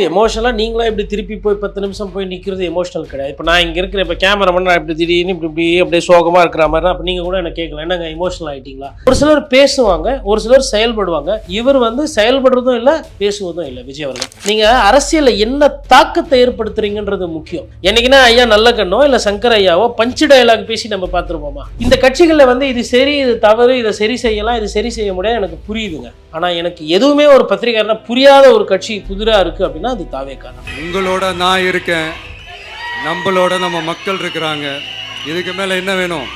எமோஷனலாக நீங்களாம் இப்படி திருப்பி போய் 10 நிமிஷம் போய் நிற்கிறது எமோஷனல் கிடையாது. இப்போ நான் இங்கே இருக்கிற இப்போ கேமராமேன் நான் இப்படி திடீர்னு இப்படி அப்படியே சோகமாக இருக்கிற மாதிரி அப்போ நீங்கள் கூட எனக்கு கேட்கலாம், என்னங்க எமோஷனல் ஆகிட்டீங்களா? ஒரு சிலர் பேசுவாங்க, ஒரு சிலர் செயல்படுவாங்க. இவர் வந்து செயல்படுறதும் இல்லை, பேசுவதும் இல்லை. விஜய் அவர்கள், நீங்கள் அரசியலில் என்ன தாக்கத்தை ஏற்படுத்துறீங்கன்றது முக்கியம். என்னைக்குன்னா ஐயா நல்ல கண்ணோ இல்லை சங்கர் ஐயாவோ பஞ்சு டயலாக் பேசி நம்ம பார்த்துருப்போமா? இந்த கட்சிகளில் வந்து இது சரி, இது தவறு, இதை சரி செய்யலாம், இது சரி செய்ய முடியாது, எனக்கு புரியுதுங்க. ஆனால் எனக்கு எதுவுமே ஒரு பத்திரிகையாளனா புரியாத ஒரு கட்சி புதிராக இருக்குது அப்படின்னா அது தாவேக்கா. உங்களோட நான் இருக்கேன், நம்மளோட நம்ம மக்கள் இருக்கிறாங்க. இதுக்கு மேல என்ன வேணும்?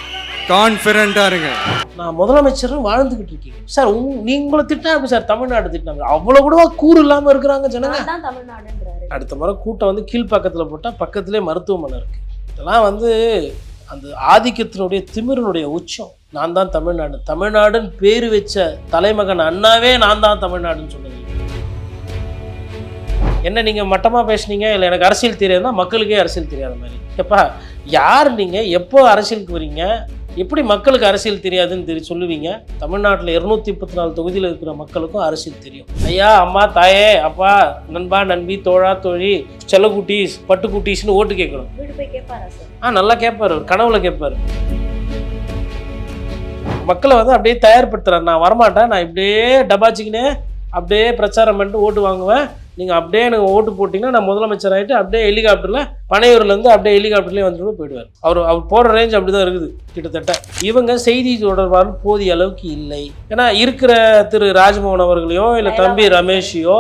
கான்ஃபிடென்ட்டா இருங்க. நான் முதலமைச்சரும் வாழ்ந்துகிட்டு இருக்கீங்க சார். நீங்களும் திட்டினா எப்படி சார் தமிழ்நாடு திட்டினாங்க? அவ்வளோ கூட கூறு இல்லாமல் இருக்கிறாங்க ஜனங்க. அடுத்த முறை கூட்டம் வந்து கீழ்ப்பக்கத்தில் போட்டால் பக்கத்திலே மருத்துவமனை இருக்கு. இதெல்லாம் வந்து அந்த ஆதிக்கத்தினுடைய திமிரனுடைய உச்சம். நான் தான் தமிழ்நாடு, தமிழ்நாடுன்னு பேர் வச்ச தலைமகன் அண்ணாவே நான் தான் தமிழ்நாடுன்னு சொன்னது. என்ன நீங்கள் மட்டமாக பேசுனீங்க, இல்லை எனக்கு அரசியல் தெரியாதுன்னா மக்களுக்கே அரசியல் தெரியாத மாதிரி. எப்பா யார் நீங்கள், எப்போ அரசியலுக்கு வரீங்க, எப்படி மக்களுக்கு அரசியல் தெரியாதுன்னு சொல்லுவீங்க? தமிழ்நாட்டில் 234 தொகுதியில் இருக்கிற மக்களுக்கும் அரசியல் தெரியும். ஐயா, அம்மா, தாயே, அப்பா, நண்பா, நண்பி, தோழா, தோழி, செல்லக்குட்டீஸ், பட்டுக்குட்டீஸ்னு ஓட்டு கேட்கணும். நல்லா கேட்பாரு, கனவுல கேட்பாரு. மக்களை வந்து அப்படியே தயார்படுத்துறாரு. நான் வரமாட்டேன், நான் இப்படியே டபாச்சிக்கினே அப்படியே பிரச்சாரம் பண்ணிட்டு ஓட்டு வாங்குவேன், நீங்கள் அப்படியே எனக்கு ஓட்டு போட்டிங்கன்னா நான் முதலமைச்சர் ஆகிட்டு அப்படியே ஹெலிகாப்டரில் பனையூர்லேருந்து அப்படியே ஹெலிகாப்டர்லேயே வந்துட்டு போயிடுவார். அவர் போகிற ரேஞ்ச் அப்படி தான் இருக்குது கிட்டத்தட்ட. இவங்க செய்தி தொடர்பாளர் போதிய அளவுக்கு இல்லை. ஏன்னா இருக்கிற திரு ராஜ்மோகன் அவர்களையோ இல்லை தம்பி ரமேஷையோ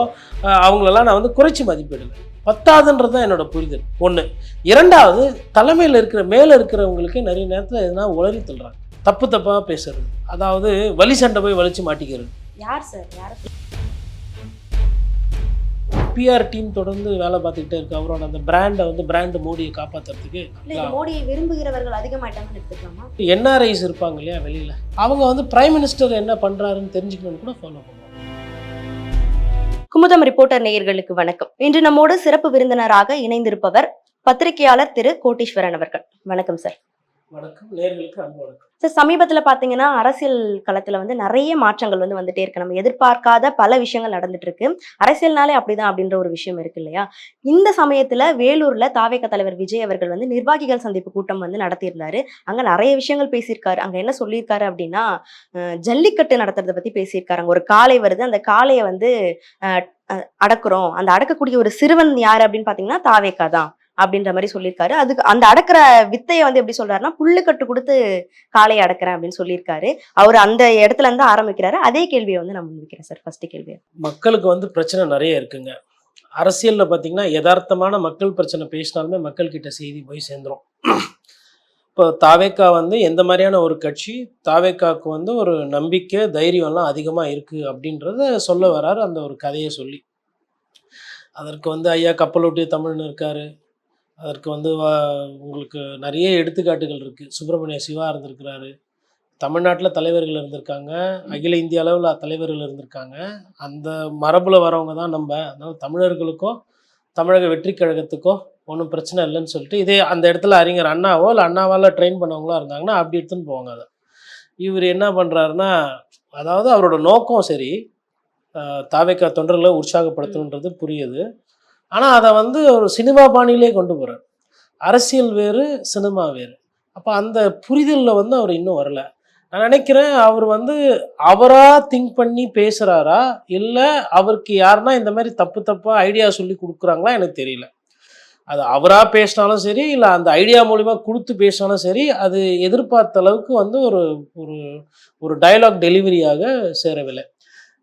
அவங்களெல்லாம் நான் வந்து குறைச்சி மதிப்பிடலை. பத்தாதுன்றது தான் என்னோட புரிதல். ஒன்று. இரண்டாவது, தலைமையில் இருக்கிற மேலே இருக்கிறவங்களுக்கு நிறைய நேரத்தில் எதுனா உளறி தள்ளுறாங்க, தப்பாக பேசுறது. அதாவது வலி சண்டை போய் வலிச்சு மாட்டிக்கிறது. யார் சார்? யார்? பிஆர் டீம் தொடர்ந்து வேலை பார்த்துக்கிட்டே இருக்கு. அவரோட அந்த பிராண்டை வந்து பிராண்ட் மோடியை காப்பாற்றுறதுக்கு. மோடியை விரும்புகிறவர்கள் அதிகமாயிட்டாங்கன்னு எடுத்துக்கலாமா? என்ஆர்ஐஸ் இருப்பாங்க இல்லையா வெளியில், அவங்க வந்து பிரைம் மினிஸ்டர் என்ன பண்ணுறாருன்னு தெரிஞ்சுக்கணும்னு கூட ஃபாலோ பண்ணுவாங்க. குமுதம் ரிப்போர்ட்டர் நேயர்களுக்கு வணக்கம். இன்று நம்மோடு சிறப்பு விருந்தினராக இணைந்திருப்பவர் பத்திரிகையாளர் திரு கோட்டீஸ்வரன் அவர்கள். வணக்கம் சார். வணக்கம். நேயர்களுக்கு அன்பு வணக்கம் சார். சமீபத்தில் பார்த்தீங்கன்னா அரசியல் களத்தில் வந்து நிறைய மாற்றங்கள் வந்து வந்துட்டே இருக்கு. நம்ம எதிர்பார்க்காத பல விஷயங்கள் நடந்துட்டு இருக்கு. அரசியல்னாலே அப்படிதான் அப்படின்ற ஒரு விஷயம் இருக்கு இல்லையா? இந்த சமயத்துல வேலூர்ல தாவேக தலைவர் விஜய் அவர்கள் வந்து நிர்வாகிகள் சந்திப்பு கூட்டம் வந்து நடத்தியிருந்தாரு. அங்க நிறைய விஷயங்கள் பேசியிருக்காரு. அங்க என்ன சொல்லியிருக்காரு அப்படின்னா, ஜல்லிக்கட்டு நடத்துறதை பத்தி பேசியிருக்காரு. அங்க ஒரு காளை வருது, அந்த காளையை வந்து அடக்குறோம், அந்த அடக்கக்கூடிய ஒரு சிறுவன் யாரு அப்படின்னு பாத்தீங்கன்னா தாவேகா தான் அப்படின்ற மாதிரி சொல்லியிருக்காரு. அதுக்கு அந்த அடக்கிற வித்தையை வந்து எப்படி சொல்றாருன்னா, புல்லுக்கட்டு கொடுத்து காளையை அடக்குறேன் அப்படின்னு சொல்லியிருக்காரு. அவர் அந்த இடத்துல இருந்து ஆரம்பிக்கிறாரு. அதே கேள்வியை வந்து நான் முன்வைக்கிறேன் சார். ஃபர்ஸ்ட் கேள்வி, மக்களுக்கு வந்து பிரச்சனை நிறைய இருக்குங்க. அரசியல்ல பாத்தீங்கன்னா யதார்த்தமான மக்கள் பிரச்சனை பேசினாலுமே மக்கள் கிட்ட செய்தி போய் சேர்ந்துரும். இப்போ தாவேக்கா வந்து எந்த மாதிரியான ஒரு கட்சி, தாவேக்காவுக்கு வந்து ஒரு நம்பிக்கை தைரியம்லாம் அதிகமாக இருக்குது அப்படின்றத சொல்ல வராரு அந்த ஒரு கதையை சொல்லி. அதற்கு வந்து ஐயா கப்பலோட்டிய தமிழ்னு இருக்காரு. அதற்கு வந்து உங்களுக்கு நிறைய எடுத்துக்காட்டுகள் இருக்குது. சுப்பிரமணிய சிவா இருந்திருக்கிறாரு, தமிழ்நாட்டில் தலைவர்கள் இருந்திருக்காங்க, அகில இந்திய அளவில் தலைவர்கள் இருந்திருக்காங்க. அந்த மரபில் வரவங்க தான் நம்ம. அதனால் தமிழர்களுக்கோ தமிழக வெற்றி கழகத்துக்கோ ஒன்றும் பிரச்சனை இல்லைன்னு சொல்லிட்டு இதே அந்த இடத்துல அறிஞர் அண்ணாவோ இல்லை அண்ணாவால் ட்ரெயின் பண்ணவங்களோ இருந்தாங்கன்னா அப்படி எடுத்துன்னு போவாங்க. அதை இவர் என்ன பண்ணுறாருன்னா, அதாவது அவரோட நோக்கம் சரி, தாவேக்கா தொண்டர்களை உற்சாகப்படுத்தணுன்றது புரியுது. ஆனால் அதை வந்து ஒரு சினிமா பாணியிலே கொண்டு போகிறார். அரசியல் வேறு, சினிமா வேறு. அப்போ அந்த புரிதலில் வந்து அவர் இன்னும் வரலை. நான் நினைக்கிறேன் அவர் வந்து அவராக திங்க் பண்ணி பேசுகிறாரா, இல்லை அவருக்கு யாருன்னா இந்த மாதிரி தப்பாக ஐடியா சொல்லி கொடுக்குறாங்களா எனக்கு தெரியல. அது அவராக பேசினாலும் சரி, இல்லை அந்த ஐடியா மூலிமா கொடுத்து பேசினாலும் சரி, அது எதிர்பார்த்த அளவுக்கு வந்து ஒரு ஒரு ஒரு டயலாக் டெலிவரியாக சேரவில்லை.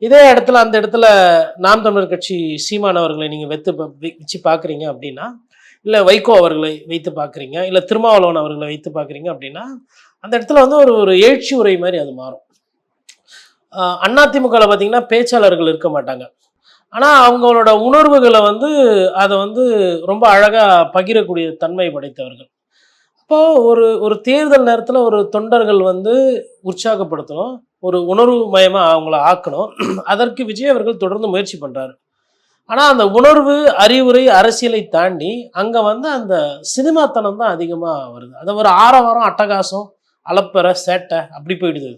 இதே இடத்துல அந்த இடத்துல நாம் தமிழர் கட்சி சீமான் அவர்களை நீங்கள் வச்சு பார்க்குறீங்க அப்படின்னா, இல்லை வைகோ அவர்களை வைத்து பார்க்குறீங்க, இல்லை திருமாவளவன் அவர்களை வைத்து பார்க்குறீங்க அப்படின்னா, அந்த இடத்துல வந்து ஒரு எழுச்சி உரை மாதிரி அது மாறும். அதிமுகவில் பார்த்தீங்கன்னா பேச்சாளர்கள் இருக்க மாட்டாங்க. ஆனால் அவங்களோட உணர்வுகளை வந்து அதை வந்து ரொம்ப அழகாக பகிரக்கூடிய தன்மை படைத்தவர்கள். அப்போது ஒரு தேர்தல் நேரத்தில் ஒரு தொண்டர்கள் வந்து உற்சாகப்படுத்தணும், ஒரு உணர்வு மயமாக அவங்கள ஆக்கணும். அதற்கு விஜய் அவர்கள் தொடர்ந்து முயற்சி பண்ணுறாரு. ஆனால் அந்த உணர்வு, அறிவுரை, அரசியலை தாண்டி அங்கே வந்து அந்த சினிமாத்தனம் தான் அதிகமாக வருது. அது ஒரு ஆரவாரம், அட்டகாசம், அலப்பறை, சேட்டை அப்படி போயிடுது.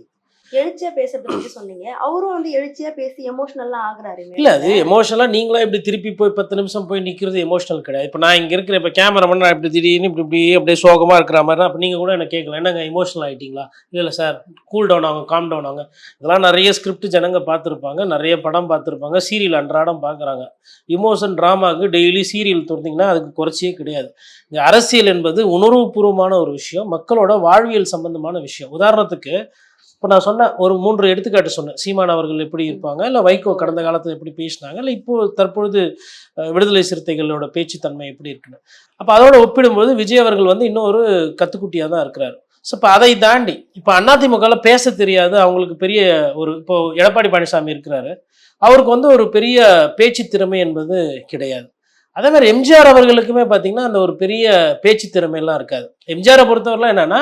எழுச்சியா பேசுறத பத்தி சொன்னீங்க. அவரும் வந்து எழுச்சியா பேசி எமோஷனல்லாம் ஆகுறாரு இல்ல அது மேடையில. எமோஷனலா நீங்களா இப்படி திருப்பி போய் 10 நிமிஷம் போய் நிக்கிறது எமோஷனல் கிடையாது. இப்ப நான் இங்க இருக்கிறேன், இப்ப கேமராமேன் நான் இப்படி திடீர்னு இப்படி அப்படியே சோகமா இருக்கிற மாதிரி அப்ப நீங்க கூட என்ன கேட்கலாம், என்னங்க எமோஷனல் ஆயிட்டீங்களா? இல்ல சார், கூல் டவுன் ஆகும், காம் டவுன் ஆகும். இதெல்லாம் நிறைய ஸ்கிரிப்ட் ஜனங்க பார்த்துருப்பாங்க, நிறைய படம் பார்த்துருப்பாங்க, சீரியல் அன்றாடம் பார்க்குறாங்க. இமோஷன் ட்ராமாவுக்கு டெய்லி சீரியல் திறந்தீங்கன்னா அதுக்கு குறைச்சியே கிடையாது. இந்த அரசியல் என்பது உணர்வுபூர்வமான ஒரு விஷயம், மக்களோட வாழ்வியல் சம்பந்தமான விஷயம். உதாரணத்துக்கு இப்போ நான் சொன்னேன், ஒரு 3 எடுத்துக்காட்டு சொன்னேன். சீமான் அவர்கள் எப்படி இருப்பாங்க, இல்லை வைகோ கடந்த காலத்தில் எப்படி பேசினாங்க, இல்லை இப்போ தற்பொழுது விடுதலை சிறுத்தைகளோட பேச்சுத்தன்மை எப்படி இருக்குன்னு. அப்போ அதோட ஒப்பிடும்போது விஜய் அவர்கள் வந்து இன்னும் ஒரு கத்துக்குட்டியாக தான் இருக்கிறார். ஸோ இப்போ அதை தாண்டி இப்போ அதிமுகவில் பேச தெரியாது, அவங்களுக்கு பெரிய ஒரு இப்போ எடப்பாடி பழனிசாமி இருக்கிறாரு, அவருக்கு வந்து ஒரு பெரிய பேச்சு திறமை என்பது கிடையாது. அதே மாதிரி எம்ஜிஆர் அவர்களுக்குமே பார்த்தீங்கன்னா அந்த ஒரு பெரிய பேச்சு திறமையெல்லாம் இருக்காது. எம்ஜிஆரை பொறுத்தவரைலாம் என்னன்னா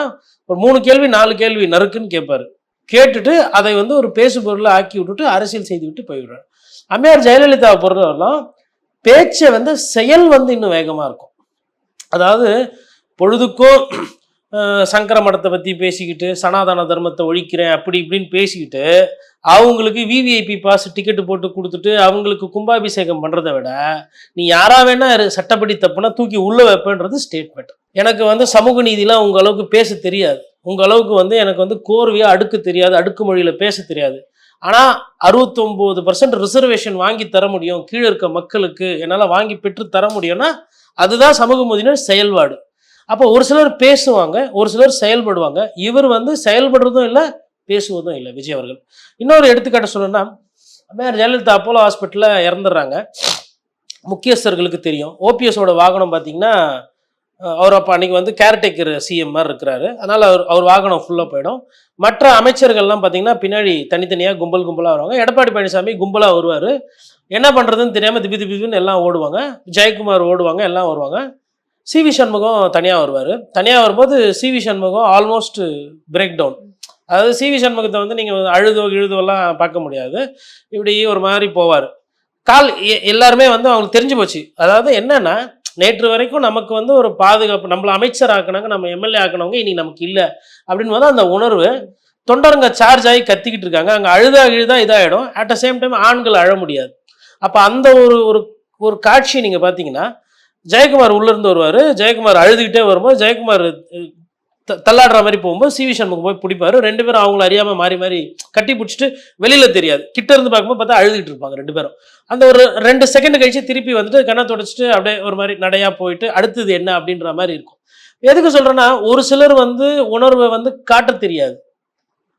ஒரு 3 கேள்வி 4 கேள்வி நறுக்குன்னு கேட்பாரு, கேட்டுட்டு அதை வந்து ஒரு பேசு பொருளை ஆக்கி விட்டுட்டு அரசியல் செய்து விட்டு போயிடுறாரு. அம்மையார் ஜெயலலிதாவை பொறுத்தவரைலாம் பேச்சை வந்து செயல் வந்து இன்னும் வேகமாக இருக்கும். அதாவது பொழுதுக்கும் சங்கர மடத்தை பற்றி பேசிக்கிட்டு சனாதன தர்மத்தை ஒழிக்கிறேன் அப்படி இப்படின்னு பேசிக்கிட்டு அவங்களுக்கு விவிஐபி பாஸ் டிக்கெட்டு போட்டு கொடுத்துட்டு அவங்களுக்கு கும்பாபிஷேகம் பண்ணுறதை விட நீ யாரா வேணா சட்டப்படி தப்புனா தூக்கி உள்ள வைப்பேன்றது ஸ்டேட்மெண்ட். எனக்கு வந்து சமூக நீதிலாம் உங்கள் அளவுக்கு பேச தெரியாது, உங்கள் அளவுக்கு வந்து எனக்கு வந்து கோர்வையாக அடுக்கு தெரியாது, அடுக்கு மொழியில் பேச தெரியாது, ஆனால் 69% ரிசர்வேஷன் வாங்கி தர முடியும் கீழே இருக்க மக்களுக்கு, என்னால் வாங்கி பெற்று தர முடியும்னா அதுதான் சமூக நீதியின் செயல்பாடு. அப்போ ஒரு சிலர் பேசுவாங்க, ஒரு சிலர் செயல்படுவாங்க. இவர் வந்து செயல்படுறதும் இல்லை, பேசுவதும் இல்லை விஜய் அவர்கள். இன்னொரு எடுத்துக்காட்டு சொல்லணும்னா, அம்மையார் ஜெயலலிதா அப்போலோ ஹாஸ்பிட்டலில் இறந்துடுறாங்க. முக்கியஸ்தர்களுக்கு தெரியும். ஓபிஎஸோட வாகனம் பார்த்தீங்கன்னா அவர் அப்போ அன்றைக்கி வந்து கேர்டேக்கர் சிஎம் மாதிரி இருக்கிறாரு, அதனால் அவர் வாகனம் ஃபுல்லாக போயிடும். மற்ற அமைச்சர்கள்லாம் பார்த்தீங்கன்னா பின்னாடி தனித்தனியாக கும்பலாக வருவாங்க. எடப்பாடி பழனிசாமி கும்பலாக வருவார். என்ன பண்ணுறதுன்னு தெரியாமல் திபின்னு எல்லாம் ஓடுவாங்க. ஜெயக்குமார் ஓடுவாங்க, எல்லாம் வருவாங்க. சிவி சண்முகம் தனியாக வருவார். தனியாக வரும்போது C V Shanmugam almost break down. அதாவது சிவி சண்முகத்தை வந்து நீங்கள் இழுதோலாம் பார்க்க முடியாது, இப்படி ஒரு மாதிரி போவார். எல்லாருமே வந்து அவங்களுக்கு தெரிஞ்சு போச்சு. அதாவது என்னன்னா, நேற்று வரைக்கும் நமக்கு வந்து ஒரு பாதுகாப்பு, நம்மளை அமைச்சர் ஆக்கினாங்க, நம்ம எம்எல்ஏ ஆக்கினவங்க இனி நமக்கு இல்லை அப்படின்னு போது அந்த உணர்வு தொண்டருங்க சார்ஜ் ஆகி கத்திக்கிட்டு இருக்காங்க. அங்கே அழுதா இதாகிடும். அட் த சேம் டைம் ஆண்கள் அழ முடியாது. அப்போ அந்த ஒரு காட்சி நீங்கள் பார்த்தீங்கன்னா, ஜெயக்குமார் உள்ளேருந்து வருவார், ஜெயக்குமார் அழுதுகிட்டே வரும்போது ஜெயக்குமார் தள்ளாடுற மாதிரி போகும்போது சிவி சண்முகம் போய் பிடிப்பாரு. 2 பேரும் அவங்கள அறியாமல் மாறி மாறி கட்டி பிடிச்சிட்டு வெளியில் தெரியாது, கிட்ட இருந்து பார்க்கும்போது பார்த்தா அழுதுகிட்டு இருப்பாங்க 2 பேரும். அந்த ஒரு 2 செகண்ட் கழிச்சு திருப்பி வந்துட்டு கண்ணை தொடச்சிட்டு அப்படியே ஒரு மாதிரி நடையாக போயிட்டு அடுத்தது என்ன அப்படின்ற மாதிரி இருக்கும். எதுக்கு சொல்கிறேன்னா, ஒரு சிலர் வந்து உணர்வை வந்து காட்ட தெரியாது,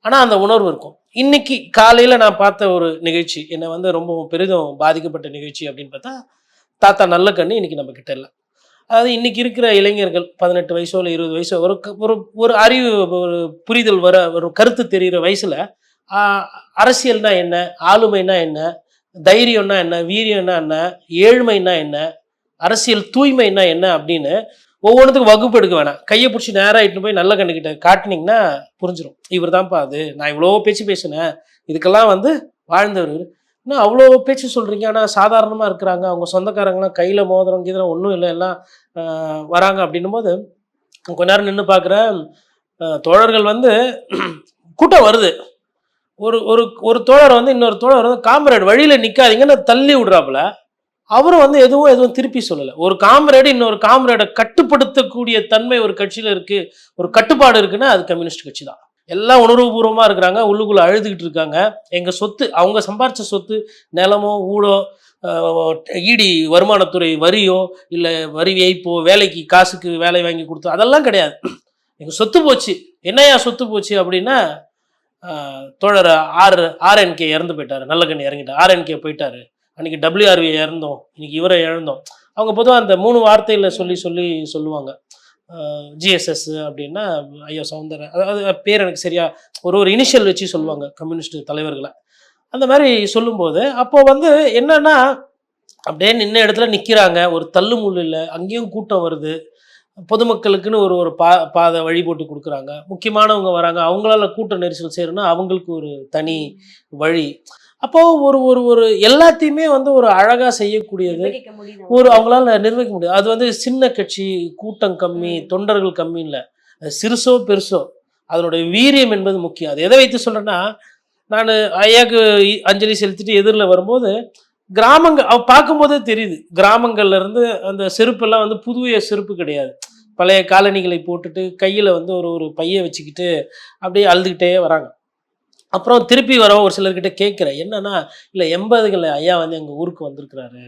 ஆனால் அந்த உணர்வு இருக்கும். இன்னைக்கு காலையில் நான் பார்த்த ஒரு நிகழ்ச்சி என்னை வந்து ரொம்ப பெரிதும் பாதிக்கப்பட்ட நிகழ்ச்சி அப்படின்னு பார்த்தா, தாத்தா நல்லக்கண்ணு இன்னைக்கு நம்ம கிட்ட இல்லை. அதாவது இன்னைக்கு இருக்கிற இளைஞர்கள் 18 வயசோ இல்லை 20 வயசோ ஒரு அறிவு, ஒரு புரிதல் வர, ஒரு கருத்து தெரிகிற வயசில் அரசியல்னா என்ன, ஆளுமைனா என்ன, தைரியம்னா என்ன, வீரியம்னா என்ன, ஏழ்மைனா என்ன, அரசியல் தூய்மைனா என்ன அப்படின்னு ஒவ்வொன்றுத்துக்கும் வகுப்பு எடுக்க வேணாம். கையை பிடிச்சி நேராக இட்டு போய் நல்ல கண்ணுக்கிட்ட காட்டினீங்கன்னா புரிஞ்சிடும், இவர் தான்ப்பா அது, நான் இவ்வளோ பேசினேன், இதுக்கெல்லாம் வந்து வாழ்ந்தவர். இன்னும் அவ்வளோ பேச்சு சொல்கிறீங்க, ஆனால் சாதாரணமாக இருக்கிறாங்க, அவங்க சொந்தக்காரங்களாம் கையில் மோதிரம் கீதிரம் ஒன்றும் இல்லை, எல்லாம் வராங்க அப்படின்னும் போது கொஞ்ச நேரம் நின்று பார்க்குறேன். தோழர்கள் வந்து கூட்டம் வருது, ஒரு தோழர் வந்து இன்னொரு தோழர் வந்து காம்ரேட் வழியில் நிற்காதீங்கன்னு தள்ளி விடுறாப்புல. அவரும் வந்து எதுவும் திருப்பி சொல்லலை. ஒரு காம்ரேடு இன்னொரு காம்ரேடை கட்டுப்படுத்தக்கூடிய தன்மை ஒரு கட்சியில் இருக்குது, ஒரு கட்டுப்பாடு இருக்குன்னா அது கம்யூனிஸ்ட் கட்சி தான். எல்லாம் உணர்வுபூர்வமாக இருக்கிறாங்க, உள்ளுக்குள்ளே அழுதுகிட்டு இருக்காங்க. எங்கள் சொத்து, அவங்க சம்பாரித்த சொத்து, நிலமோ ஊழோ, ஈடி வருமானத்துறை வரியோ இல்லை வரி ஏய்ப்போ, வேலைக்கு காசுக்கு வேலை வாங்கி கொடுத்தோ, அதெல்லாம் கிடையாது. எங்கள் சொத்து போச்சு. என்னையா சொத்து போச்சு அப்படின்னா, தோழர் ஆர்என்கே இறந்து போயிட்டார், நல்லக்கண்ணு இறங்கிட்டார், ஆர்என்கே போயிட்டார், அன்றைக்கி WRV இறந்தோம், இன்னைக்கு இவரை இழந்தோம். அவங்க பொதுவாக அந்த 3 வார்த்தையில் சொல்லுவாங்க. ஜிஎஸ்எஸ் அப்படின்னா ஐயோ சவுந்தர, அதாவது பேர் எனக்கு சரியா ஒரு இனிஷியல் வச்சு சொல்லுவாங்க கம்யூனிஸ்ட் தலைவர்களை. அந்த மாதிரி சொல்லும்போது அப்போ வந்து என்னன்னா, அப்படியே நின்ன இடத்துல நிற்கிறாங்க, ஒரு தள்ளு முள்ளு இல்லை, அங்கேயும் கூட்டம் வருது, பொதுமக்களுக்குன்னு ஒரு பாதை வழி போட்டு கொடுக்குறாங்க, முக்கியமானவங்க வராங்க, அவங்களால கூட்ட நெரிசல் சேருன்னா அவங்களுக்கு ஒரு தனி வழி. அப்போ ஒரு எல்லாத்தையுமே வந்து ஒரு அழகா செய்யக்கூடியது, அவங்களால நிர்வகிக்க முடியாது. அது வந்து சின்ன கட்சி, கூட்டம் கம்மி, தொண்டர்கள் கம்மி இல்லை, சிறுசோ பெருசோ அதனுடைய வீரியம் என்பது முக்கியம். அது எதை வைத்து சொல்கிறேன்னா, நான் ஐயாவுக்கு அஞ்சலி செலுத்திட்டு எதிரில் வரும்போது கிராமங்கள் பார்க்கும்போதே தெரியுது. கிராமங்கள்ல இருந்து அந்த செருப்பெல்லாம் வந்து புதிய செருப்பு கிடையாது. பழைய காலணிகளை போட்டுட்டு கையில் வந்து ஒரு ஒரு பையை வச்சுக்கிட்டு அப்படியே அழுதுகிட்டே வராங்க. அப்புறம் திருப்பி வரவும் ஒரு சிலர்கிட்ட கேட்குறேன், என்னன்னா இல்லை 80களில் ஐயா வந்து எங்கள் ஊருக்கு வந்திருக்கிறாரு,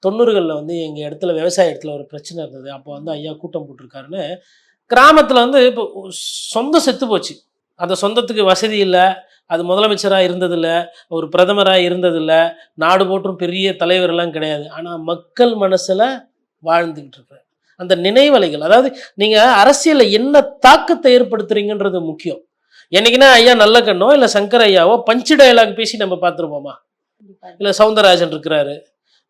90களில் வந்து எங்கள் இடத்துல விவசாய இடத்துல ஒரு பிரச்சனை இருந்தது, அப்போ வந்து ஐயா கூட்டம் போட்டிருக்காருன்னு. கிராமத்தில் வந்து இப்போ சொந்தம் செத்து போச்சு, அந்த சொந்தத்துக்கு வசதி இல்லை, அது முதலமைச்சராக இருந்ததில்ல, ஒரு பிரதமராக இருந்ததில்ல, நாடு போற்றும் பெரிய தலைவர்லாம் கிடையாது, ஆனால் மக்கள் மனசில் வாழ்ந்துக்கிட்டு இருக்கிறார் அந்த நினைவலைகள். அதாவது நீங்கள் அரசியலில் என்ன தாக்கத்தை ஏற்படுத்துறீங்கன்றது முக்கியம். என்னைக்குன்னா ஐயா நல்ல கண்ணோ இல்லை சங்கர் ஐயாவோ பஞ்சு டயலாக் பேசி நம்ம பார்த்துருப்போமா? இல்லை சவுந்தரராஜன் இருக்கிறாரு,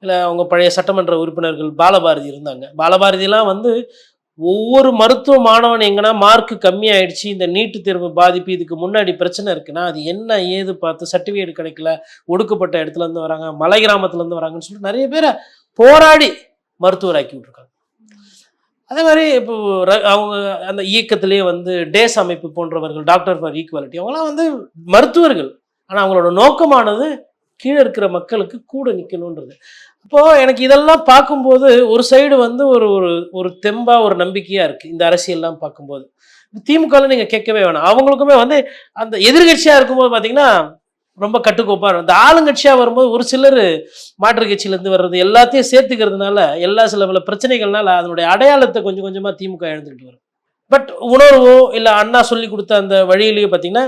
இல்லை அவங்க பழைய சட்டமன்ற உறுப்பினர்கள் பாலபாரதி இருந்தாங்க. பாலபாரதிலாம் வந்து ஒவ்வொரு மருத்துவ மாணவன் எங்கன்னா மார்க்கு கம்மியாயிடுச்சு, இந்த நீட்டு தேர்வு பாதிப்பு, இதுக்கு முன்னாடி பிரச்சனை இருக்குன்னா அது என்ன ஏது பார்த்து சர்டிஃபிகேட் கிடைக்கல, ஒடுக்கப்பட்ட இடத்துல இருந்து வராங்க, மலை கிராமத்துல இருந்து வராங்கன்னு சொல்லிட்டு நிறைய பேரை போராடி மருத்துவராக்கி விட்டுருக்காங்க. அதே மாதிரி இப்போ அவங்க அந்த இயக்கத்திலேயே வந்து டேஸ் அமைப்பு போன்றவர்கள், டாக்டர் ஃபார் ஈக்குவாலிட்டி, அவங்களாம் வந்து மருத்துவர்கள், ஆனால் அவங்களோட நோக்கமானது கீழே இருக்கிற மக்களுக்கு கூட நிற்கணுன்றது. அப்போது எனக்கு இதெல்லாம் பார்க்கும்போது ஒரு சைடு வந்து ஒரு ஒரு ஒரு தெம்பா ஒரு நம்பிக்கையாக இருக்குது இந்த அரசியல்லாம் பார்க்கும்போது. திமுகவில் நீங்கள் கேட்கவே வேணாம், அவங்களுக்குமே வந்து அந்த எதிர்கட்சியாக இருக்கும்போது பார்த்தீங்கன்னா ரொம்ப கட்டுக்கோப்பாக இருக்கும். இந்த ஆளுங்கட்சியாக வரும்போது ஒரு சிலர் மாற்று கட்சியிலேருந்து வர்றது எல்லாத்தையும் சேர்த்துக்கிறதுனால சில பல பிரச்சனைகள்னால அதனுடைய அடையாளத்தை கொஞ்சம் கொஞ்சமாக திமுக எழுந்துக்கிட்டு வரும். பட் உணர்வோ இல்லை அண்ணா சொல்லி கொடுத்த அந்த வழியிலேயே பார்த்தீங்கன்னா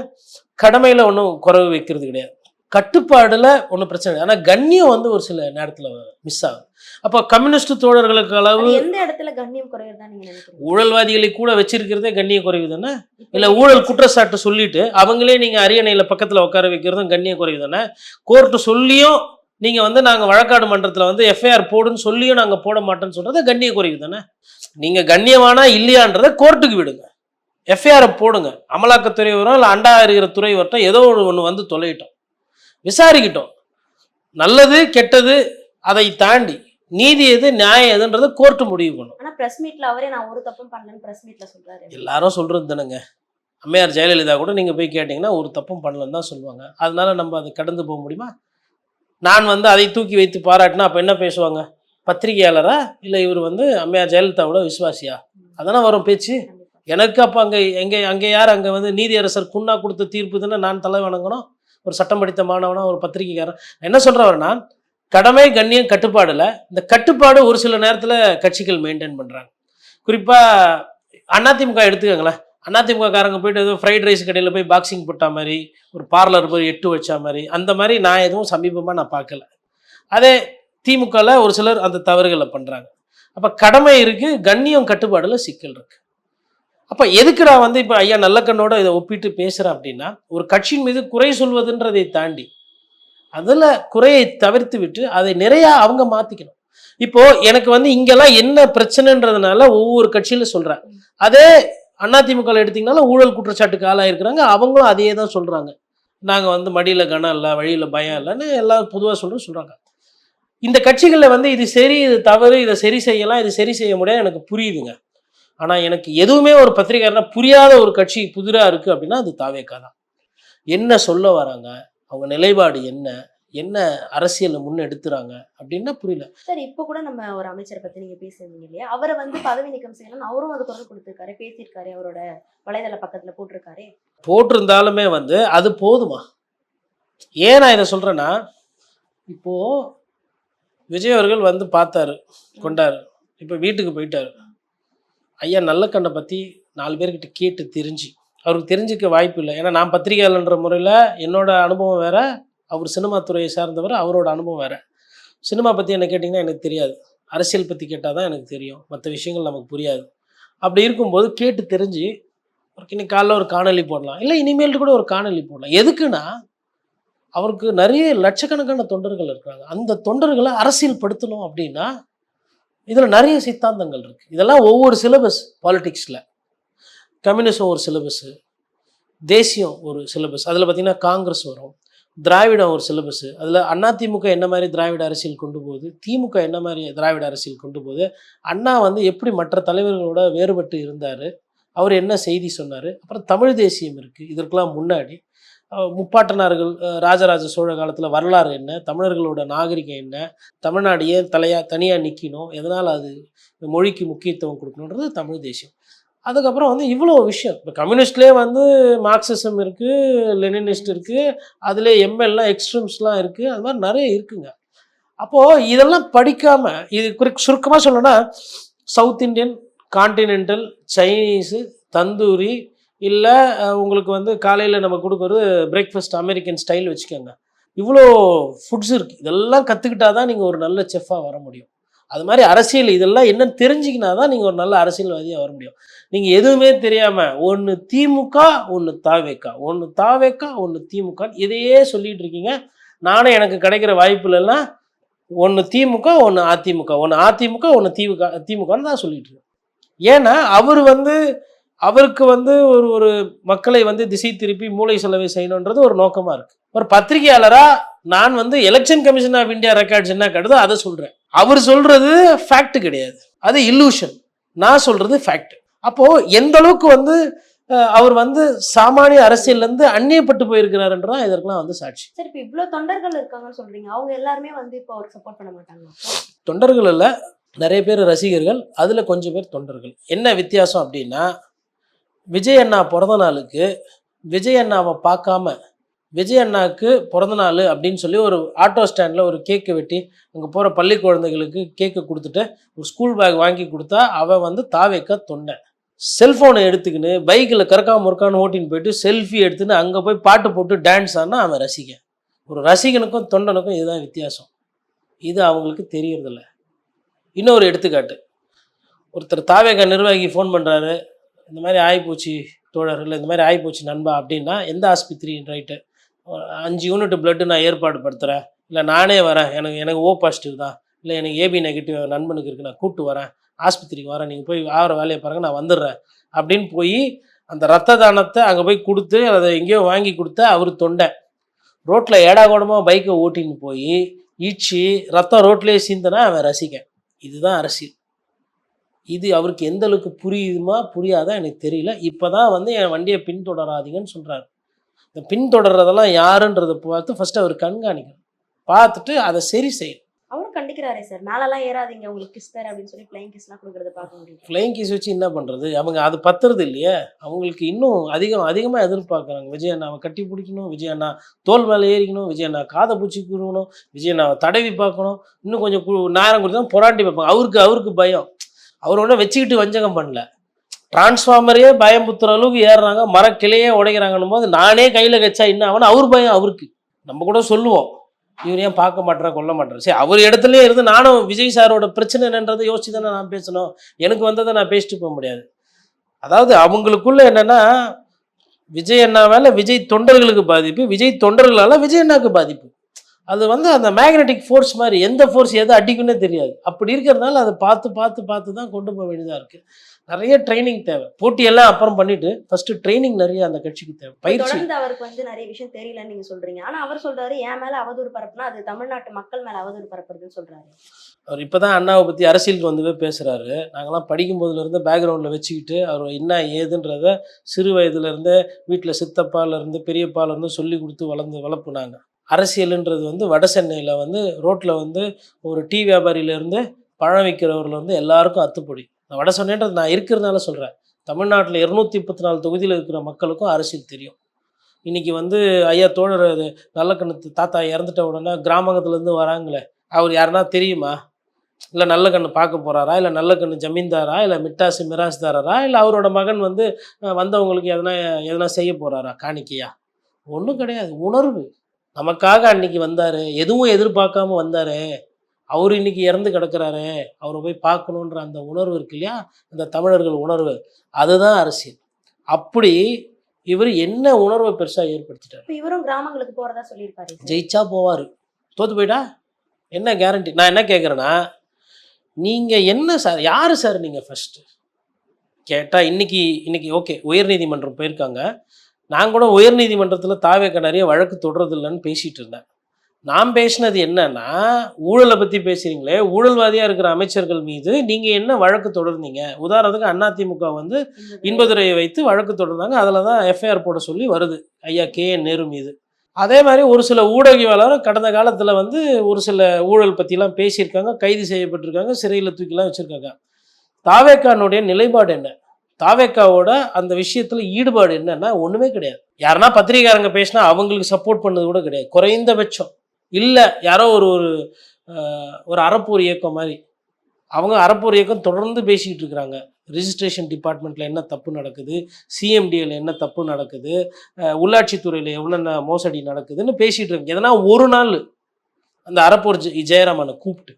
கடமையில் ஒன்றும் குறைவு வைக்கிறது கிடையாது, கட்டுப்பாடில் ஒன்றும் பிரச்சனை இல்லை. ஆனால் கண்ணியம் வந்து ஒரு சில நேரத்தில் மிஸ் ஆகுது. அப்போ கம்யூனிஸ்ட் தோழர்களுக்கு அளவு எந்த இடத்துல கண்ணியம் குறையுதுதான் நீங்க நினைக்கிறீங்க? ஊழல்வாதிகளை கூட வச்சிருக்கிறதே கண்ணிய குறைவு தானே? இல்லை ஊழல் குற்றச்சாட்டு சொல்லிட்டு அவங்களே நீங்கள் அரியணையில் பக்கத்தில் உட்கார வைக்கிறதும் கண்ணிய குறைவு தானே? கோர்ட்டு சொல்லியும் நீங்கள் வந்து நாங்கள் வழக்காடு மன்றத்தில் வந்து எஃப்ஐஆர் போடுன்னு சொல்லியும் நாங்கள் போட மாட்டோன்னு சொல்கிறது கண்ணிய குறைவு தானே? நீங்கள் கண்ணியமானா இல்லையான்றதை கோர்ட்டுக்கு விடுங்க, எஃப்ஐஆரை போடுங்க, அமலாக்கத்துறை வரும் இல்லை அண்டா இருக்கிற துறை வரட்டும், ஏதோ ஒன்று வந்து தொலையிட்டோம், விசாரிக்கிட்டோம். நல்லது கெட்டது அதை தாண்டி நீதி எது நியாயம் எதுன்றதை கோர்ட்டு முடிவு பண்ணும். ஆனா பிரஸ் மீட்ல அவரே நான் ஒரு தப்பும் பண்ணலன்னு பிரஸ் மீட்ல சொல்றாரு. எல்லாரும் சொல்றது தானேங்க. அம்மையார் ஜெயலலிதா கூட நீங்க போய் கேட்டீங்கன்னா ஒரு தப்பும் பண்ணலன்னு தான் சொல்லுவாங்க. அதனால நம்ம அதை கடந்து போக முடியுமா? நான் வந்து அதை தூக்கி வைத்து பாராட்டினா அப்போ என்ன பேசுவாங்க? பத்திரிகையாளரா இல்லை இவர் வந்து அம்மையார் ஜெயலலிதாவோட விசுவாசியா? அதானே வரும் பேச்சு. எனக்கு அப்போ அங்கே யார் அங்கே வந்து நீதியரசர் குன்னா கொடுத்த தீர்ப்பு தானே நான் தலை வணங்கணும், ஒரு சட்டம் படித்த மாணவனா ஒரு பத்திரிகைக்காரன். என்ன சொல்கிறவர்னா கடமை கண்ணியம் கட்டுப்பாடில் இந்த கட்டுப்பாடு ஒரு சில நேரத்தில் கட்சிகள் மெயின்டைன் பண்ணுறாங்க. குறிப்பாக அதிமுக எடுத்துக்கங்களேன், அதிமுக காரங்க போயிட்டு ஏதோ ஃப்ரைட் ரைஸ் கடையில் போய் பாக்ஸிங் போட்ட மாதிரி, ஒரு பார்லர் போய் 8 வச்சா மாதிரி, அந்த மாதிரி நான் எதுவும் சமீபமாக நான் பார்க்கல. அதே திமுகவில் ஒரு சிலர் அந்த தவறுகளை பண்ணுறாங்க. அப்போ கடமை இருக்குது, கண்ணியம் கட்டுப்பாடில் சிக்கல் இருக்குது. அப்போ எதுக்கு நான் வந்து இப்போ ஐயா நல்லக்கண்ணோட இதை ஒப்பிட்டு பேசுகிறேன் அப்படின்னா, ஒரு கட்சியின் மீது குறை சொல்வதுன்றதை தாண்டி அதில் குறையை தவிர்த்து விட்டு அதை நிறையா அவங்க மாற்றிக்கணும். இப்போது எனக்கு வந்து இங்கெல்லாம் என்ன பிரச்சனைன்றதுனால ஒவ்வொரு கட்சியில் சொல்கிறேன். அதே அதிமுக எடுத்திங்கனாலும் ஊழல் குற்றச்சாட்டுக்கு ஆளாயிருக்கிறாங்க, அவங்களும் அதையே தான் சொல்கிறாங்க. நாங்கள் வந்து மடியில் கனம் இல்லை, வழியில் பயம் இல்லைன்னு எல்லாம் பொதுவாக சொல்கிறாங்க. இந்த கட்சிகளில் வந்து இது சரி இது தவறு, இதை சரி செய்யலாம், இது சரி செய்ய முடியாது எனக்கு புரியுதுங்க. ஆனால் எனக்கு எதுவுமே ஒரு பத்திரிகையாளர்னா புரியாத ஒரு கட்சி புதிராக இருக்குது அப்படின்னா அது தாவேகா தான். என்ன சொல்ல வராங்க, அவங்க நிலைப்பாடு என்ன, என்ன அரசியலை முன்னெடுத்துறாங்க அப்படின்னா புரியல. சார் இப்போ கூட நம்ம ஒரு அமைச்சரை பத்தி நீங்க பேசுறீங்க இல்லையா, அவரை வந்து பதவி நீக்கம் செய்யணும்னு அவரும் அது குரல் கொடுத்திருக்காரு, பேசியிருக்காரு, அவரோட வலைதள பக்கத்துல போட்டிருக்காரு. போட்டிருந்தாலுமே வந்து அது போதுமா? ஏன் நான் இதை சொல்றேன்னா, இப்போ விஜய் அவர்கள் வந்து பார்த்தாரு, கொண்டாரு, இப்போ வீட்டுக்கு போயிட்டாரு. ஐயா நல்லக்கண்ணை பற்றி 4 பேர்கிட்ட கேட்டு தெரிஞ்சு அவருக்கு தெரிஞ்சிக்க வாய்ப்பு இல்லை. ஏன்னா நான் பத்திரிகையாளர்ன்ற முறையில் என்னோட அனுபவம் வேற, அவர் சினிமா துறையை சார்ந்தவர், அவரோட அனுபவம் வேற. சினிமா பற்றி என்ன கேட்டிங்கன்னா எனக்கு தெரியாது, அரசியல் பற்றி கேட்டால் தான் எனக்கு தெரியும், மற்ற விஷயங்கள் நமக்கு புரியாது. அப்படி இருக்கும்போது கேட்டு தெரிஞ்சு இன்னைக்கு காலைல ஒரு காணொலி போடலாம், இல்லை இனிமேல் கூட ஒரு காணொலி போடலாம். எதுக்குன்னா அவருக்கு நிறைய லட்சக்கணக்கான தொண்டர்கள் இருக்கிறாங்க. அந்த தொண்டர்களை அரசியல் படுத்தணும் அப்படின்னா இதில் நிறைய சித்தாந்தங்கள் இருக்குது. இதெல்லாம் ஒவ்வொரு சிலபஸ், பாலிடிக்ஸில் கம்யூனிசம் ஒரு சிலபஸ்ஸு, தேசியம் ஒரு சிலபஸ், அதில் பார்த்திங்கன்னா காங்கிரஸ் வரும், திராவிடம் ஒரு சிலபஸ்ஸு, அதில் அதிமுக என்ன மாதிரி திராவிட அரசியல் கொண்டு போகுது, திமுக என்ன மாதிரி திராவிட அரசியல் கொண்டு போகுது, அண்ணா வந்து எப்படி மற்ற தலைவர்களோட வேறுபட்டு இருந்தார், அவர் என்ன செய்தி சொன்னார். அப்புறம் தமிழ் தேசியம் இருக்குது. இதற்கெல்லாம் முன்னாடி முப்பாட்டனார்கள் ராஜராஜ சோழ காலத்தில் வரலாறு என்ன, தமிழர்களோட நாகரிகம் என்ன, தமிழ்நாடு ஏன் தனியாக நிற்கணும், எதனால் அது மொழிக்கு முக்கியத்துவம் கொடுக்கணுன்றது தமிழ் தேசியம். அதுக்கப்புறம் வந்து இவ்வளோ விஷயம் இப்போ கம்யூனிஸ்ட்லேயே வந்து மார்க்சிசம் இருக்குது, லெனினிஸ்ட் இருக்குது, அதிலே எம்எல்லாம் எக்ஸ்ட்ரீம்ஸ்லாம் இருக்குது, அது மாதிரி நிறைய இருக்குங்க. அப்போது இதெல்லாம் படிக்காமல் இது சுருக்கமாக சொல்லணும்னா south Indian, continental, Chinese, tandoori, இல்லை உங்களுக்கு வந்து காலையில் நம்ம கொடுக்குறது பிரேக்ஃபாஸ்ட் அமெரிக்கன் ஸ்டைல் வச்சுக்கோங்க. இவ்வளோ ஃபுட்ஸ் இருக்குது. இதெல்லாம் கற்றுக்கிட்டா தான் நீங்கள் ஒரு நல்ல செஃப்பாக வர முடியும். அது மாதிரி அரசியல் இதெல்லாம் என்னன்னு தெரிஞ்சிக்கினா தான் நீங்கள் ஒரு நல்ல அரசியல்வாதியாக வர முடியும். நீங்கள் எதுவுமே தெரியாமல் ஒன்று திமுக, ஒன்று தாவேக்கா, ஒன்று தாவேக்கா, ஒன்று திமுகன்னு இதையே சொல்லிகிட்டு இருக்கீங்க. நானும் எனக்கு கிடைக்கிற வாய்ப்புலலாம் ஒன்று திமுக, ஒன்று அதிமுக, ஒன்று அதிமுக, ஒன்று திமுகன்னு தான் சொல்லிட்டு இருக்கேன். ஏன்னா அவருக்கு வந்து ஒரு மக்களை வந்து திசை திருப்பி மூளை செலவை செய்யணுன்றது ஒரு நோக்கமாக இருக்குது. ஒரு பத்திரிகையாளராக நான் வந்து election commission of India records என்ன கட்டுதோ அதை சொல்கிறேன். அவர் சொல்கிறது ஃபேக்ட் கிடையாது, அது இல்லூஷன். நான் சொல்கிறது ஃபேக்ட். அப்போது எந்த அளவுக்கு வந்து அவர் வந்து சாமானிய அரசியல்லேருந்து அந்நியப்பட்டு போயிருக்கிறாருன்றதான் இதற்கெல்லாம் வந்து சாட்சி. சரி, இப்போ இவ்வளோ தொண்டர்கள் இருக்காங்கன்னு சொல்கிறீங்க, அவங்க எல்லாருமே வந்து இப்போ அவருக்கு சப்போர்ட் பண்ண மாட்டாங்க? தொண்டர்கள் இல்லை, நிறைய பேர் ரசிகர்கள், அதில் கொஞ்சம் பேர் தொண்டர்கள். என்ன வித்தியாசம் அப்படின்னா, விஜய் அண்ணா பிறந்த நாளுக்கு விஜய் அண்ணாவை பார்க்காம விஜய் அண்ணாவுக்கு பிறந்த நாள் அப்படின்னு சொல்லி ஒரு ஆட்டோ ஸ்டாண்டில் ஒரு கேக்கு வெட்டி அங்கே போகிற பள்ளி குழந்தைகளுக்கு கேக்கு கொடுத்துட்டு ஒரு ஸ்கூல் பேக் வாங்கி கொடுத்தா அவன் வந்து தாவேக்கா தொண்டை. செல்ஃபோனை எடுத்துக்கின்னு பைக்கில் கறக்காம முறுக்கான்னு ஓட்டின்னு போயிட்டு செல்ஃபி எடுத்துன்னு அங்கே போய் பாட்டு போட்டு டான்ஸ் ஆனால் அவன் ரசிகன். ஒரு ரசிகனுக்கும் தொண்டனுக்கும் இதுதான் வித்தியாசம். இது அவங்களுக்கு தெரியறதில்ல. இன்னொரு எடுத்துக்காட்டு, ஒருத்தர் தாவேக்கா நிர்வாகி ஃபோன் பண்ணுறாரு, இந்த மாதிரி ஆகிப்போச்சு தோழர், இல்லை இந்த மாதிரி ஆகிப்போச்சு நண்பா அப்படின்னா, எந்த ஆஸ்பத்திரி ரைட்டு, 5 யூனிட் பிளட்டு நான் ஏற்பாடு படுத்துகிறேன், இல்லை நானே வரேன், எனக்கு ஓ பாசிட்டிவ் தான், இல்லை எனக்கு ஏபி நெகட்டிவ் நண்பனுக்கு இருக்குது, நான் கூப்பிட்டு வரேன், ஆஸ்பத்திரிக்கு வரேன், நீங்கள் போய் ஆகிற வேலையை பாருங்கள், நான் வந்துடுறேன் அப்படின்னு போய் அந்த ரத்த தானத்தை அங்கே போய் கொடுத்து அதை எங்கேயோ வாங்கி கொடுத்தா அவர் தொண்டை. ரோட்டில் ஏடாகோடமாக பைக்கை ஓட்டின்னு போய் ஈச்சி ரத்தம் ரோட்லேயே சீந்தனா அவன் ரசிக்கன். இதுதான் அரசியல். இது அவருக்கு எந்த அளவுக்கு புரியுதுமா புரியாதா எனக்கு தெரியல. இப்போ தான் வந்து என் வண்டியை பின்தொடராதீங்கன்னு சொல்கிறாரு. இந்த பின்தொடர்றதெல்லாம் யாருன்றதை பார்த்து ஃபஸ்ட்டு அவர் கண்காணிக்கணும், பார்த்துட்டு அதை சரி செய்யணும். அவரும் கண்டிக்கிறாரே சார், மேலெல்லாம் ஏறாதீங்க உங்களுக்கு கிஸ் தர அப்படின்னு சொல்லி ஃப்ளைங் கிஸ்லாம் கொடுக்குறத பார்க்க முடியும். ஃப்ளைங் கிஸ் வச்சு என்ன பண்ணுறது, அவங்க அது பத்துறது இல்லையே, அவங்களுக்கு இன்னும் அதிகமாக எதிர்பார்க்குறாங்க. விஜய் அண்ணாவை கட்டி பிடிக்கணும், விஜய் அண்ணா தோல் மேலே ஏறிக்கணும், விஜய் அண்ணா காதை பூச்சி கொடுக்கணும், விஜய் அண்ணாவை தடவி பார்க்கணும், இன்னும் கொஞ்சம் நேரம் கொடுத்தா புராண்டி பார்ப்பாங்க. அவருக்கு பயம். அவர் ஒன்றும் வச்சுக்கிட்டு வஞ்சகம் பண்ணல, டிரான்ஸ்ஃபார்மரையே பயம் புத்துற அளவுக்கு ஏறுறாங்க, மரக்கிளையே உடைக்கிறாங்கன்னும் போது நானே கையில் கச்சா என்ன ஆகணும், அவர் பயம் அவருக்கு. நம்ம கூட சொல்லுவோம் இவர் ஏன் பார்க்க மாட்டேறா கொல்ல மாட்டேறா, சரி அவர் இடத்துலயே இருந்து நானும் விஜய் சாரோட பிரச்சனை என்னன்றதை யோசிச்சு தானே நான் பேசணும். எனக்கு வந்ததை நான் பேசிட்டு போக முடியாது. அதாவது அவங்களுக்குள்ள என்னன்னா, விஜய் அண்ணாவால் விஜய் தொண்டர்களுக்கு பாதிப்பு, விஜய் தொண்டர்களால் விஜய் அண்ணாவுக்கு பாதிப்பு. அது வந்து அந்த மேக்னெட்டிக் ஃபோர்ஸ் மாதிரி, எந்த ஃபோர்ஸ் எதை அடிக்குன்னே தெரியாது. அப்படி இருக்கிறதுனால அதை பார்த்து தான் கொண்டு போக வேண்டியதாக இருக்குது. நிறைய ட்ரைனிங் தேவை. போட்டியெல்லாம் அப்புறம் பண்ணிட்டு ஃபர்ஸ்ட் ட்ரைனிங் நிறைய அந்த கட்சிக்கு தேவை, பயிற்சி. தொடர்ந்து அவருக்கு வந்து நிறைய விஷயம் தெரியலன்னு நீங்க சொல்றீங்க, ஆனா அவர் சொல்றாரு என் மேல அவதூறு பரப்புனா அது தமிழ்நாட்டு மக்கள் மேல அவதூறு பரப்புறதுன்னு சொல்றாரு. அவர் இப்போதான் அண்ணாவை பற்றி அரசியலுக்கு வந்து பேசுகிறாரு. நாங்களாம் படிக்கும் போதுலேருந்து பேக்ரவுண்டில் வச்சுக்கிட்டு அவர் என்ன ஏதுன்றத சிறு வயதுலேருந்து வீட்டில் சித்தப்பாலேருந்து பெரியப்பாலேருந்து சொல்லி கொடுத்து வளர்ப்புனாங்க. அரசியலுன்றது வந்து வட சென்னையில் வந்து ரோட்டில் வந்து ஒரு டீ வியாபாரியிலேருந்து பழம் விற்கிறவர்கள் வந்து எல்லாருக்கும் அத்துப்பொடி. நான் வட சென்னைன்றது நான் இருக்கிறதுனால சொல்கிறேன். தமிழ்நாட்டில் 234 தொகுதியில் இருக்கிற மக்களுக்கும் அரசியல் தெரியும். இன்றைக்கி வந்து ஐயா தோழர் நல்லக்கண்ணு தாத்தா இறந்துட்ட உடனே கிராமத்துலேருந்து வராங்களே, அவர் யாருன்னா தெரியுமா? இல்லை நல்ல கண்ணு பார்க்க போகிறாரா, இல்லை நல்ல கண்ணு ஜமீன்தாரா, இல்லை மிட்டாசு மிராஸ்தாரா, இல்லை அவரோட மகன் வந்து வந்தவங்களுக்கு எதனா செய்ய போகிறாரா காணிக்கையா? ஒன்றும் கிடையாது. உணர்வு. நமக்காக அன்னைக்கு வந்தார், எதுவும் எதிர்பார்க்காம வந்தார், அவர் இன்னைக்கு இறந்து கிடக்கிறாரு, அவரை போய் பார்க்கணுன்ற அந்த உணர்வு இருக்கு இல்லையா, அந்த தமிழர்கள் உணர்வு, அதுதான் அரசியல். அப்படி இவர் என்ன உணர்வை பெருசாக ஏற்படுத்திட்டார். இவரும் கிராமங்களுக்கு போகிறதா சொல்லியிருக்காரு. ஜெயிச்சா போவார், தோற்று போயிட்டா என்ன கேரண்டி? நான் என்ன கேட்குறேன்னா, நீங்கள் என்ன சார், யார் சார் நீங்கள் ஃபஸ்ட்டு கேட்டால், இன்னைக்கு ஓகே உயர்நீதிமன்றம் போயிருக்காங்க. நான் கூட உயர்நீதிமன்றத்தில் தாவேக்கா நிறைய வழக்கு தொடர்றதில்லைன்னு பேசிகிட்டு இருந்தேன். நான் பேசினது என்னன்னா, ஊழலை பத்தி பேசுறீங்களே, ஊழல்வாதியா இருக்கிற அமைச்சர்கள் மீது நீங்க என்ன வழக்கு தொடர்ந்தீங்க? உதாரணத்துக்கு அதிமுக வந்து இன்பதுரையை வைத்து வழக்கு தொடர்ந்தாங்க. அதில் தான் எஃப்ஐஆர் போட சொல்லி வருது ஐயா KN நேரு மீது. அதே மாதிரி ஒரு சில ஊடகவியலாளர் கடந்த காலத்தில் வந்து ஒரு சில ஊழல் பற்றிலாம் பேசியிருக்காங்க, கைது செய்யப்பட்டிருக்காங்க, சிறையில் தூக்கிலாம் வச்சுருக்காங்க. தாவேக்கானுடைய நிலைப்பாடு என்ன? தாவேக்காவோட அந்த விஷயத்தில் ஈடுபாடு என்னன்னா ஒன்றுமே கிடையாது. யாருன்னா பத்திரிகையாளங்க பேசினா அவங்களுக்கு சப்போர்ட் பண்ணது கூட கிடையாது, குறைந்தபட்சம். இல்லை யாரோ ஒரு ஒரு ஒரு அறப்போர் இயக்கம் மாதிரி அவங்க அறப்போர் இயக்கம் தொடர்ந்து பேசிக்கிட்டு இருக்கிறாங்க. ரிஜிஸ்ட்ரேஷன் டிபார்ட்மெண்ட்டில் என்ன தப்பு நடக்குது, சிஎம்டியில் என்ன தப்பு நடக்குது, உள்ளாட்சித்துறையில் எவ்வளோ மோசடி நடக்குதுன்னு பேசிகிட்டு இருக்காங்க. எதனா ஒரு நாள் அந்த அறப்போர் ஜெயராமனை கூப்பிட்டு,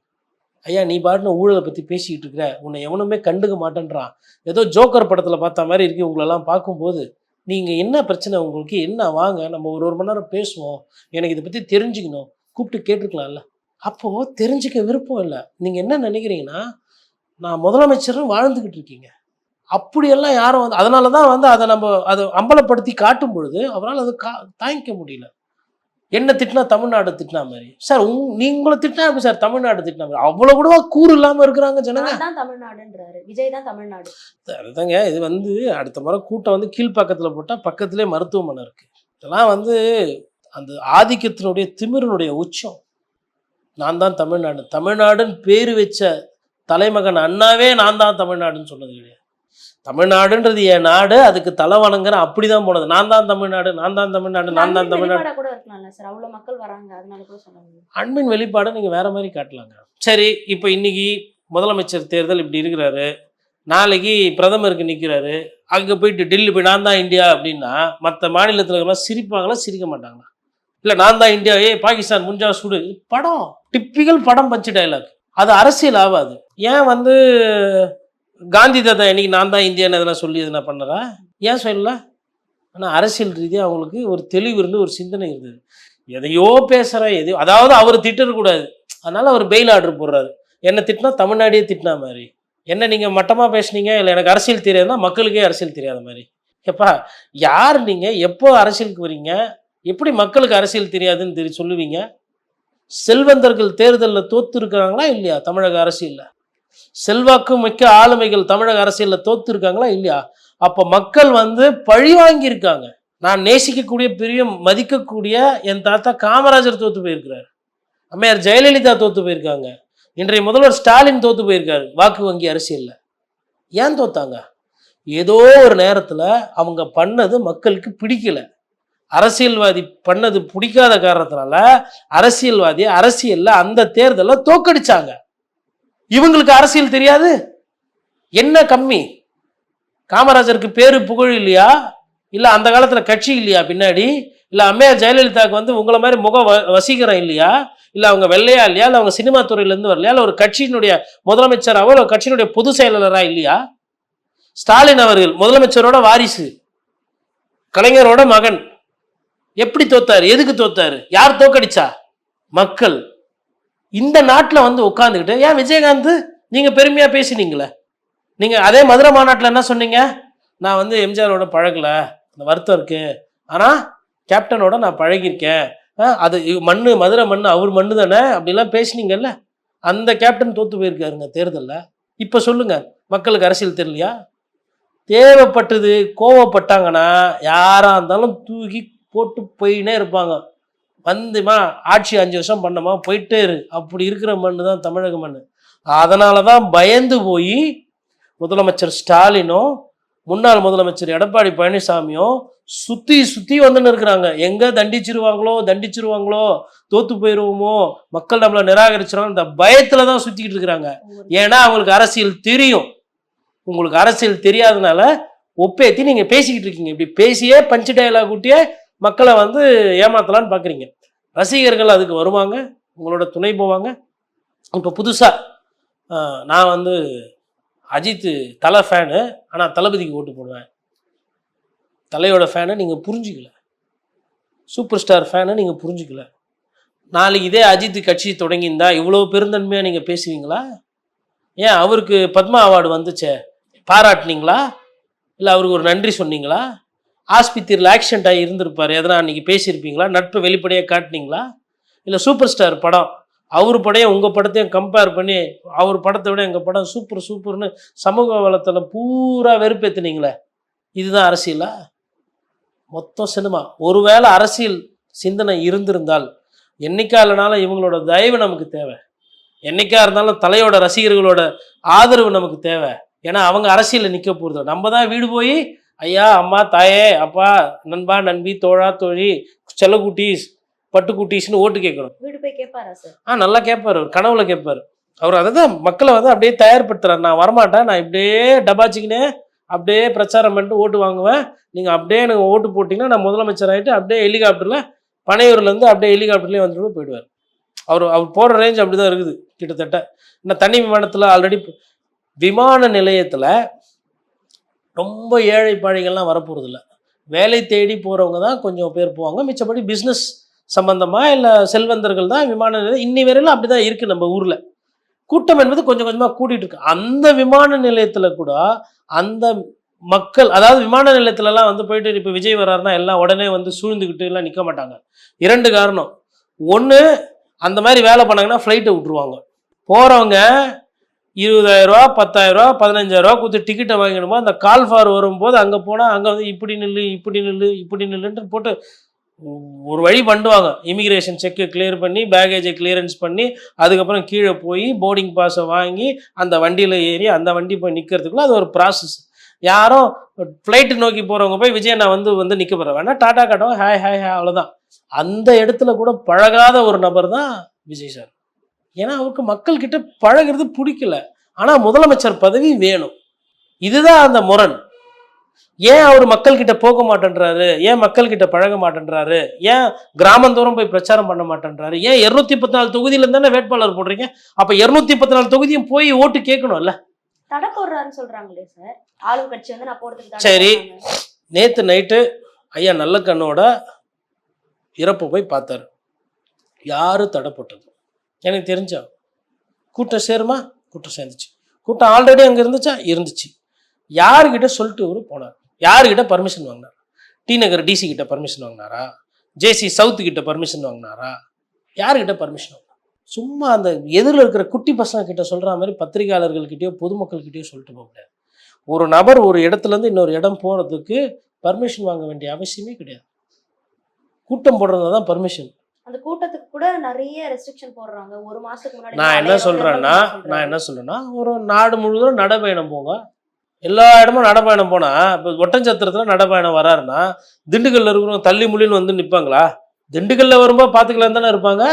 ஐயா நீ பாட்டுன்னு ஊழலை பற்றி பேசிக்கிட்டு இருக்கிற, உன்னை எவனுமே கண்டுக்க மாட்டேன்றான், ஏதோ ஜோக்கர் படத்தில் பார்த்த மாதிரி இருக்கு உங்களெல்லாம் பார்க்கும்போது, நீங்கள் என்ன பிரச்சனை உங்களுக்கு என்ன, வாங்க நம்ம ஒரு மணி நேரம் பேசுவோம், எனக்கு இதை பற்றி தெரிஞ்சுக்கணும், கூப்பிட்டு கேட்டுருக்கலாம்ல. அப்போது தெரிஞ்சுக்க விருப்பம் இல்லை. நீங்கள் என்ன நினைக்கிறீங்கன்னா, நான் முதலமைச்சரும் வாழ்ந்துக்கிட்டு இருக்கீங்க, அப்படியெல்லாம் யாரும் வந்து அதனால தான் வந்து அதை நம்ம அதை அம்பலப்படுத்தி காட்டும் பொழுது அவரால் அது தாங்கிக்க முடியல. என்ன திட்டினா தமிழ்நாடு திட்டினா மாதிரி சார், நீங்களை திட்டினா எப்படி சார் தமிழ்நாடு திட்டினா மாதிரி? அவ்வளோ கூடவா கூறு இல்லாமல் இருக்கிறாங்க ஜனங்க. தமிழ்நாடுன்றாரு விஜய் தான் தமிழ்நாடு. அதுதாங்க, இது வந்து அடுத்த முறை கூட்டம் வந்து கீழ்ப்பக்கத்தில் போட்டால் பக்கத்துலேயே மருத்துவமனை இருக்குது. இதெல்லாம் வந்து அந்த ஆதிக்கத்தினுடைய திமிரனுடைய உச்சம். நான் தான் தமிழ்நாடு, தமிழ்நாடுன்னு பேர் வச்ச தலைமகன் அண்ணாவே நான் தான் தமிழ்நாடுன்னு சொன்னது கிடையாது. தமிழ்நாடுன்றது என் நாடு, அதுக்கு தலை வணங்குற அப்படிதான் போனது. நான் தான் தமிழ்நாடு, நான் தான் தமிழ்நாடு, நான் தான் தமிழ்நாடு. அன்பின் வெளிப்பாடை நீங்க வேற மாதிரி காட்டலாங்க. சரி, இப்போ இன்னைக்கு முதலமைச்சர் தேர்தல் இப்படி இருக்கிறாரு, நாளைக்கு பிரதமருக்கு நிற்கிறாரு, அங்கே போயிட்டு டெல்லி போய் நான் தான் இந்தியா அப்படின்னா மற்ற மாநிலத்தில் இருக்கிற சிரிப்பாங்களா சிரிக்க மாட்டாங்களா? இல்லை நான் தான் இந்தியா, பாகிஸ்தான் முஞ்சா சுடு, படம் டிப்பிக்கல் படம் பஞ்சு டைலாக். அது அரசியல் ஆகாது. ஏன் வந்து காந்தி தாத்தா இன்னைக்கு நான் தான் இந்தியான்னு எதனா சொல்லி எதனா பண்ணறா? ஏன் சொல்லல? ஆனால் அரசியல் ரீதியாக அவங்களுக்கு ஒரு தெளிவு இருந்து ஒரு சிந்தனை இருந்தது. எதையோ பேசுகிற எதையோ, அதாவது அவர் திட்டக்கூடாது, அதனால அவர் பெயில் ஆர்டர் போடுறாரு. என்ன திட்டினா தமிழ்நாடே திட்டினா மாதிரி. என்ன நீங்கள் மட்டமாக பேசுனீங்க, இல்லை எனக்கு அரசியல் தெரியாதுன்னா மக்களுக்கே அரசியல் தெரியாத மாதிரி. எப்பா யார் நீங்கள், எப்போ அரசியலுக்கு வரீங்க, எப்படி மக்களுக்கு அரசியல் தெரியாதுன்னு சொல்லுவீங்க? செல்வந்தர்கள் தேர்தலில் தோத்து இருக்கிறாங்களா இல்லையா? தமிழக அரசியலில் செல்வாக்கு மிக்க ஆளுமைகள் தமிழக அரசியலில் தோத்து இருக்காங்களா இல்லையா? அப்போ மக்கள் வந்து பழி வாங்கியிருக்காங்க. நான் நேசிக்கக்கூடிய பெரிய மதிக்கக்கூடிய என் தாத்தா காமராஜர் தோத்து போயிருக்கிறார், அம்மையார் ஜெயலலிதா தோத்து போயிருக்காங்க, இன்றைய முதல்வர் ஸ்டாலின் தோத்து போயிருக்காரு வாக்கு வங்கி அரசியலில். ஏன் தோத்தாங்க? ஏதோ ஒரு நேரத்தில் அவங்க பண்ணது மக்களுக்கு பிடிக்கல. அரசியல்வாதி பண்ணது பிடிக்காத காரணத்தினால அரசியல்வாதி அரசியல்ல அந்த தேர்தலில் தோக்கடிச்சாங்க. இவங்களுக்கு அரசியல் தெரியாது, என்ன கம்மி? காமராஜருக்கு பேரு புகழ் இல்லையா? இல்லை அந்த காலத்தில் கட்சி இல்லையா பின்னாடி? இல்லை அம்மையார் ஜெயலலிதாவுக்கு வந்து உங்களை மாதிரி முக வசீகரம் இல்லையா? இல்லை அவங்க வெள்ளையா இல்லையா? இல்லை அவங்க சினிமா துறையிலேருந்து வரலையா? இல்லை ஒரு கட்சியினுடைய முதலமைச்சராக ஒரு கட்சியினுடைய பொதுச் செயலாளராக இல்லையா? ஸ்டாலின் அவர்கள் முதலமைச்சரோட வாரிசு, கலைஞரோட மகன், எப்படி தோத்தாரு? எதுக்கு தோத்தாரு? யார் தோக்கடிச்சா? மக்கள். இந்த நாட்டில் வந்து உட்காந்துக்கிட்டு ஏன் விஜயகாந்த் நீங்கள் பெருமையாக பேசினீங்களே, நீங்கள் அதே மதுரை மாநாட்டில் என்ன சொன்னீங்க? நான் வந்து எம்ஜிஆரோட பழகலை, அந்த வருத்தம் இருக்கு, ஆனால் கேப்டனோட நான் பழகியிருக்கேன், அது மண்ணு மதுரை மண்ணு அவர் மண்ணு தானே அப்படிலாம் பேசினீங்கல்ல. அந்த கேப்டன் தோற்று போயிருக்காருங்க தேர்தலில். இப்போ சொல்லுங்க, மக்களுக்கு அரசியல் தெரியலையா? தேவைப்பட்டது கோவப்பட்டாங்கன்னா யாராக இருந்தாலும் தூக்கி போட்டு போயினே இருப்பாங்க. வந்துமா ஆட்சி 5 வருஷம் பண்ணமா போயிட்டே இரு, அப்படி இருக்கிற மண்ணு தான் தமிழக மண்ணு. அதனால தான் பயந்து போய் முதலமைச்சர் ஸ்டாலினும் முன்னாள் முதலமைச்சர் எடப்பாடி பழனிசாமியும் சுற்றி சுற்றி வந்துன்னு இருக்கிறாங்க. எங்கே தண்டிச்சிருவாங்களோ, தோத்து போயிடுவோமோ, மக்கள் நம்மளை நிராகரிச்சிருவாங்க, இந்த பயத்தில் தான் சுற்றிக்கிட்டு இருக்கிறாங்க. ஏன்னா அவங்களுக்கு அரசியல் தெரியும். உங்களுக்கு அரசியல் தெரியாதனால ஒப்பேத்தி நீங்கள் பேசிக்கிட்டு இருக்கீங்க. இப்படி பேசியே பஞ்சு டயலாக் கூட்டியே மக்களை வந்து ஏமாத்தலான்னு பார்க்குறீங்க. ரசிகர்கள் அதுக்கு வருவாங்க, உங்களோட துணை போவாங்க. இப்போ புதுசாக நான் வந்து அஜித் தலை ஃபேனு, ஆனால் தளபதிக்கு ஓட்டு போடுவேன். தலையோட ஃபேனை நீங்கள் புரிஞ்சிக்கல, சூப்பர் ஸ்டார் ஃபேனை நீங்கள் புரிஞ்சிக்கல. நாளைக்கு இதே அஜித் கட்சி தொடங்கியிருந்தா இவ்வளோ பெருந்தன்மையாக நீங்கள் பேசுவீங்களா? ஏன் அவருக்கு பத்மா அவார்டு வந்துச்சே, பாராட்டினீங்களா? இல்லை அவருக்கு ஒரு நன்றி சொன்னீங்களா? ஆஸ்பத்திரியில் ஆக்சிடென்ட் ஆகி இருந்திருப்பார், எதனா அன்றைக்கி பேசியிருப்பீங்களா? நட்பை வெளிப்படையாக காட்டினீங்களா? இல்லை சூப்பர் ஸ்டார் படம், அவர் படையும் உங்கள் படத்தையும் கம்பேர் பண்ணி அவர் படத்தை விட எங்கள் படம் சூப்பர் சூப்பர்னு சமூக வளத்தில் பூரா வெறுப்பேற்றுனீங்களே, இதுதான் அரசியலா? மொத்தம் சினிமா. ஒருவேளை அரசியல் சிந்தனை இருந்திருந்தால் என்னைக்கா இல்லைனாலும் இவங்களோட தயவு நமக்கு தேவை, என்னைக்கா இருந்தாலும் தலையோட ரசிகர்களோட ஆதரவு நமக்கு தேவை. ஏன்னா அவங்க அரசியலில் நிற்க போகிறது. நம்ம தான் வீடு போய் ஐயா அம்மா தாயே அப்பா நண்பா நண்பி தோழா தோழி செல்லக்குட்டீஸ் பட்டுக்குட்டீஸ்னு ஓட்டு கேட்கணும். வீடு போய் கேட்பாரா சார்? நல்லா கேட்பாரு, அவர் கனவுல கேட்பாரு. அவர் அதை தான் மக்களை வந்து அப்படியே தயார்படுத்துறாரு. நான் வரமாட்டேன், நான் இப்படியே டபாச்சிக்கினே அப்படியே பிரச்சாரம் பண்ணிட்டு ஓட்டு வாங்குவேன், நீங்கள் அப்படியே எனக்கு ஓட்டு போட்டிங்கன்னா நான் முதலமைச்சர் ஆகிட்டு அப்படியே ஹெலிகாப்டரில் பனையூர்லேருந்து அப்படியே ஹெலிகாப்டர்லேயே வந்துட்டு போயிடுவார். அவர் போகிற ரேஞ்ச் அப்படி தான் இருக்குது கிட்டத்தட்ட. இன்னும் தனி விமானத்தில் ஆல்ரெடி விமான நிலையத்தில் ரொம்ப ஏழை பாழைகள்லாம் வரப்போகிறதில்ல. வேலை தேடி போகிறவங்க தான் கொஞ்சம் பேர் போவாங்க, மிச்சப்படி பிஸ்னஸ் சம்பந்தமாக இல்லை செல்வந்தர்கள் தான் விமான நிலையம். இன்னி வரையிலும் அப்படி தான் இருக்குது நம்ம ஊரில். கூட்டம் என்பது கொஞ்சம் கொஞ்சமாக கூட்டிகிட்டு இருக்கு. அந்த விமான நிலையத்தில் கூட அந்த மக்கள், அதாவது விமான நிலையத்துலலாம் வந்து போயிட்டு இப்போ விஜய் வர்றாருன்னா எல்லாம் உடனே வந்து சூழ்ந்துக்கிட்டு எல்லாம் நிற்க மாட்டாங்க. 2 காரணம். ஒன்று, அந்த மாதிரி வேலை பண்ணாங்கன்னா ஃப்ளைட்டை விட்டுருவாங்க. போகிறவங்க 20,000 ரூபா 10,000 ரூபா 15,000 ரூபா கொடுத்து டிக்கெட்டை வாங்கிடுமோ அந்த கால் ஃபார் வரும்போது அங்கே போனால் அங்கே வந்து இப்படி நில்லு இப்படி நில்லு இப்படி நில்லுன்ட்டு போட்டு ஒரு வழி பண்ணுவாங்க. இமிக்ரேஷன் செக்கு கிளியர் பண்ணி பேகேஜை கிளியரன்ஸ் பண்ணி அதுக்கப்புறம் கீழே போய் போர்டிங் பாஸை வாங்கி அந்த வண்டியில் ஏறி அந்த வண்டி போய் நிற்கிறதுக்குள்ள அது ஒரு ப்ராசஸ். யாரும் ஃப்ளைட்டு நோக்கி போகிறவங்க போய் விஜய் நான் வந்து நிற்க போகிறேன் வேணா டாட்டா காட்டவும் ஹாய் ஹாய் ஹாய் அவ்வளோதான். அந்த இடத்துல கூட பழகாத ஒரு நபர் தான் விஜய் சார். ஏன்னா அவருக்கு மக்கள்கிட்ட பழகிறது பிடிக்கல, ஆனால் முதலமைச்சர் பதவி வேணும். இதுதான் அந்த முரண். ஏன் அவர் மக்கள்கிட்ட போக மாட்டேன்றாரு, ஏன் மக்கள்கிட்ட பழக மாட்டேன்றாரு, ஏன் கிராமந்தோறும் போய் பிரச்சாரம் பண்ண மாட்டேன்றாரு, ஏன் 214 தொகுதியில தானே வேட்பாளர் போடுறீங்க, அப்ப 214 தொகுதியும் போய் ஓட்டு கேட்கணும்ல. தடை போடுறாருன்னு சொல்றாங்களே சார், ஆளும் கட்சி வந்து நான் போடுறதுக்கு. சரி, நேத்து நைட்டு ஐயா நல்லக்கண்ணோட இறப்பு போய் பார்த்தாரு. யாரு தடை போட்டது எனக்கு தெரிஞ்சா? கூட்டம் சேருமா? கூட்டம் சேர்ந்துச்சு. கூட்டம் ஆல்ரெடி அங்கே இருந்துச்சு. யாருக்கிட்ட சொல்லிட்டு இவரு போனார்? யாருக்கிட்ட பர்மிஷன் வாங்கினார்? டி நகர் டிசி கிட்ட பர்மிஷன் வாங்கினாரா? ஜேசி சவுத்து கிட்ட பர்மிஷன் வாங்கினாரா? யாருக்கிட்ட பர்மிஷன் வாங்கினார்? சும்மா அந்த எதிரில் இருக்கிற குட்டி பசங்க கிட்ட சொல்ற மாதிரி பத்திரிகையாளர்கள்கிட்டயோ பொதுமக்கள்கிட்டயோ சொல்லிட்டு போக முடியாது. ஒரு நபர் ஒரு இடத்துலேருந்து இன்னொரு இடம் போகிறதுக்கு பர்மிஷன் வாங்க வேண்டிய அவசியமே கிடையாது. கூட்டம் போடுறது தான் பர்மிஷன். அந்த கூட்டத்துக்கு கூட நிறைய ரெஸ்ட்ரிக்ஷன் போடுறாங்க. ஒரு மாசத்துக்கு முன்னாடி நான் என்ன சொல்றேன்னா ஒரு நாடு முழுவதும் நடைபயணம் போங்க. எல்லா இடமும் நடைபயணம் போனா இப்போ ஒட்டஞ்சத்திரத்தில் நடைபயணம் வராருன்னா திண்டுக்கல்ல இருக்கிறவங்க தள்ளி முள்ளின்னு வந்து நிற்பாங்களா? திண்டுக்கல்ல வரும்போது பார்த்துக்கலாம் தானே இருப்பாங்க.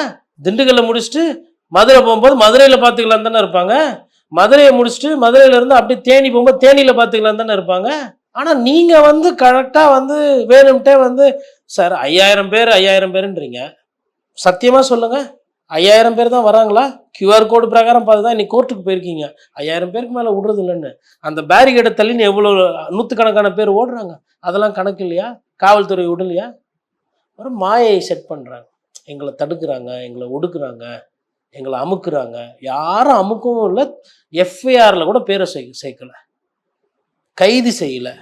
திண்டுக்கல்ல முடிச்சுட்டு மதுரை போகும்போது மதுரையில் பார்த்துக்கலாம் தானே இருப்பாங்க. மதுரையை முடிச்சுட்டு மதுரையிலேருந்து அப்படியே தேனி போகும்போது தேனியில் பார்த்துக்கலாம் தானே இருப்பாங்க. ஆனால் நீங்கள் வந்து கரெக்டாக வந்து வேணும்ட்டே வந்து சார் 5000 பேருன்றீங்க. சத்தியமாக சொல்லுங்கள், 5000 பேர் தான் வராங்களா? QR கோடு பிரகாரம் பார்த்து தான் இன்னைக்கு கோர்ட்டுக்கு போயிருக்கீங்க. 5000 பேருக்கு மேலே விடுறது இல்லைன்னு அந்த பேரிகேடை தள்ளின்னு எவ்வளோ 100கணக்கான பேர் ஓடுறாங்க. அதெல்லாம் கணக்கு இல்லையா? காவல்துறை விடலையா? ஒரு மாயை செட் பண்ணுறாங்க. எங்களை தடுக்கிறாங்க, எங்களை ஒடுக்குறாங்க, எங்களை அமுக்குறாங்க. யாரும் அமுக்கவும் இல்லை. FIRல கூட பேரை சேர்க்கலை, கைது செய்யலை.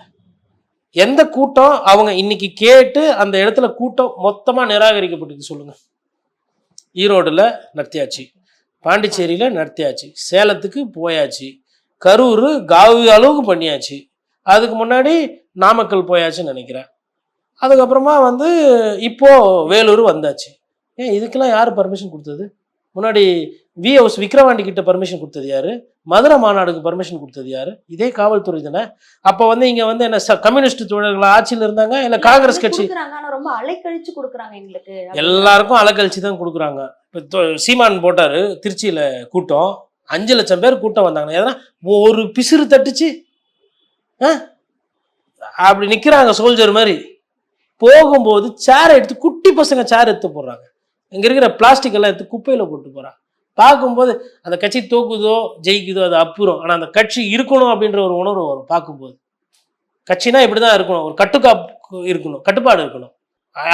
எந்த கூட்டம் அவங்க இன்னைக்கு கேட்டு அந்த இடத்துல கூட்டம் மொத்தமாக நிராகரிக்கப்பட்டது சொல்லுங்க? ஈரோடுல நடத்தியாச்சு, பாண்டிச்சேரியில் நடத்தியாச்சு, சேலத்துக்கு போயாச்சு, கரூர் காவு அளவுக்கு பண்ணியாச்சு, அதுக்கு முன்னாடி நாமக்கல் போயாச்சுன்னு நினைக்கிறேன். அதுக்கப்புறமா வந்து இப்போ வேலூர் வந்தாச்சு. ஏன் இதுக்கெல்லாம் யார் பர்மிஷன் கொடுத்தது? முன்னாடி VHouse விக்ரவாண்டி கிட்ட பர்மிஷன் கொடுத்தது யாரு? மதுரை மாநாடுக்கு பர்மிஷன் கொடுத்தது யாரு? இதே காவல்துறை தானே. அப்போ வந்து இங்கே வந்து என்ன கம்யூனிஸ்ட் தோழர்கள் ஆட்சியில் இருந்தாங்க, இல்லை காங்கிரஸ் கட்சி? ரொம்ப அலைக்கழிச்சு கொடுக்குறாங்க எங்களுக்கு. எல்லாருக்கும் அலைக்கழிச்சு தான் கொடுக்குறாங்க. இப்போ சீமான் போட்டாரு திருச்சியில் கூட்டம், 5 லட்சம் பேர் கூட்டம் வந்தாங்க. எதனா ஒரு பிசிறு தட்டுச்சு அப்படி நிற்கிறாங்க சோல்ஜர் மாதிரி. போகும்போது சேரை எடுத்து குட்டி பசங்க சேர் எடுத்து போடுறாங்க. இங்கே இருக்கிற பிளாஸ்டிக் எல்லாம் எடுத்து குப்பையில் போட்டு போகிறாங்க. பார்க்கும்போது அந்த கட்சி தோக்குதோ ஜெயிக்குதோ அது அப்புறம், ஆனால் அந்த கட்சி இருக்கணும் அப்படின்ற ஒரு உணர்வு வரும். பார்க்கும்போது கட்சினா இப்படி தான் இருக்கணும், ஒரு இருக்கணும், கட்டுப்பாடு இருக்கணும்.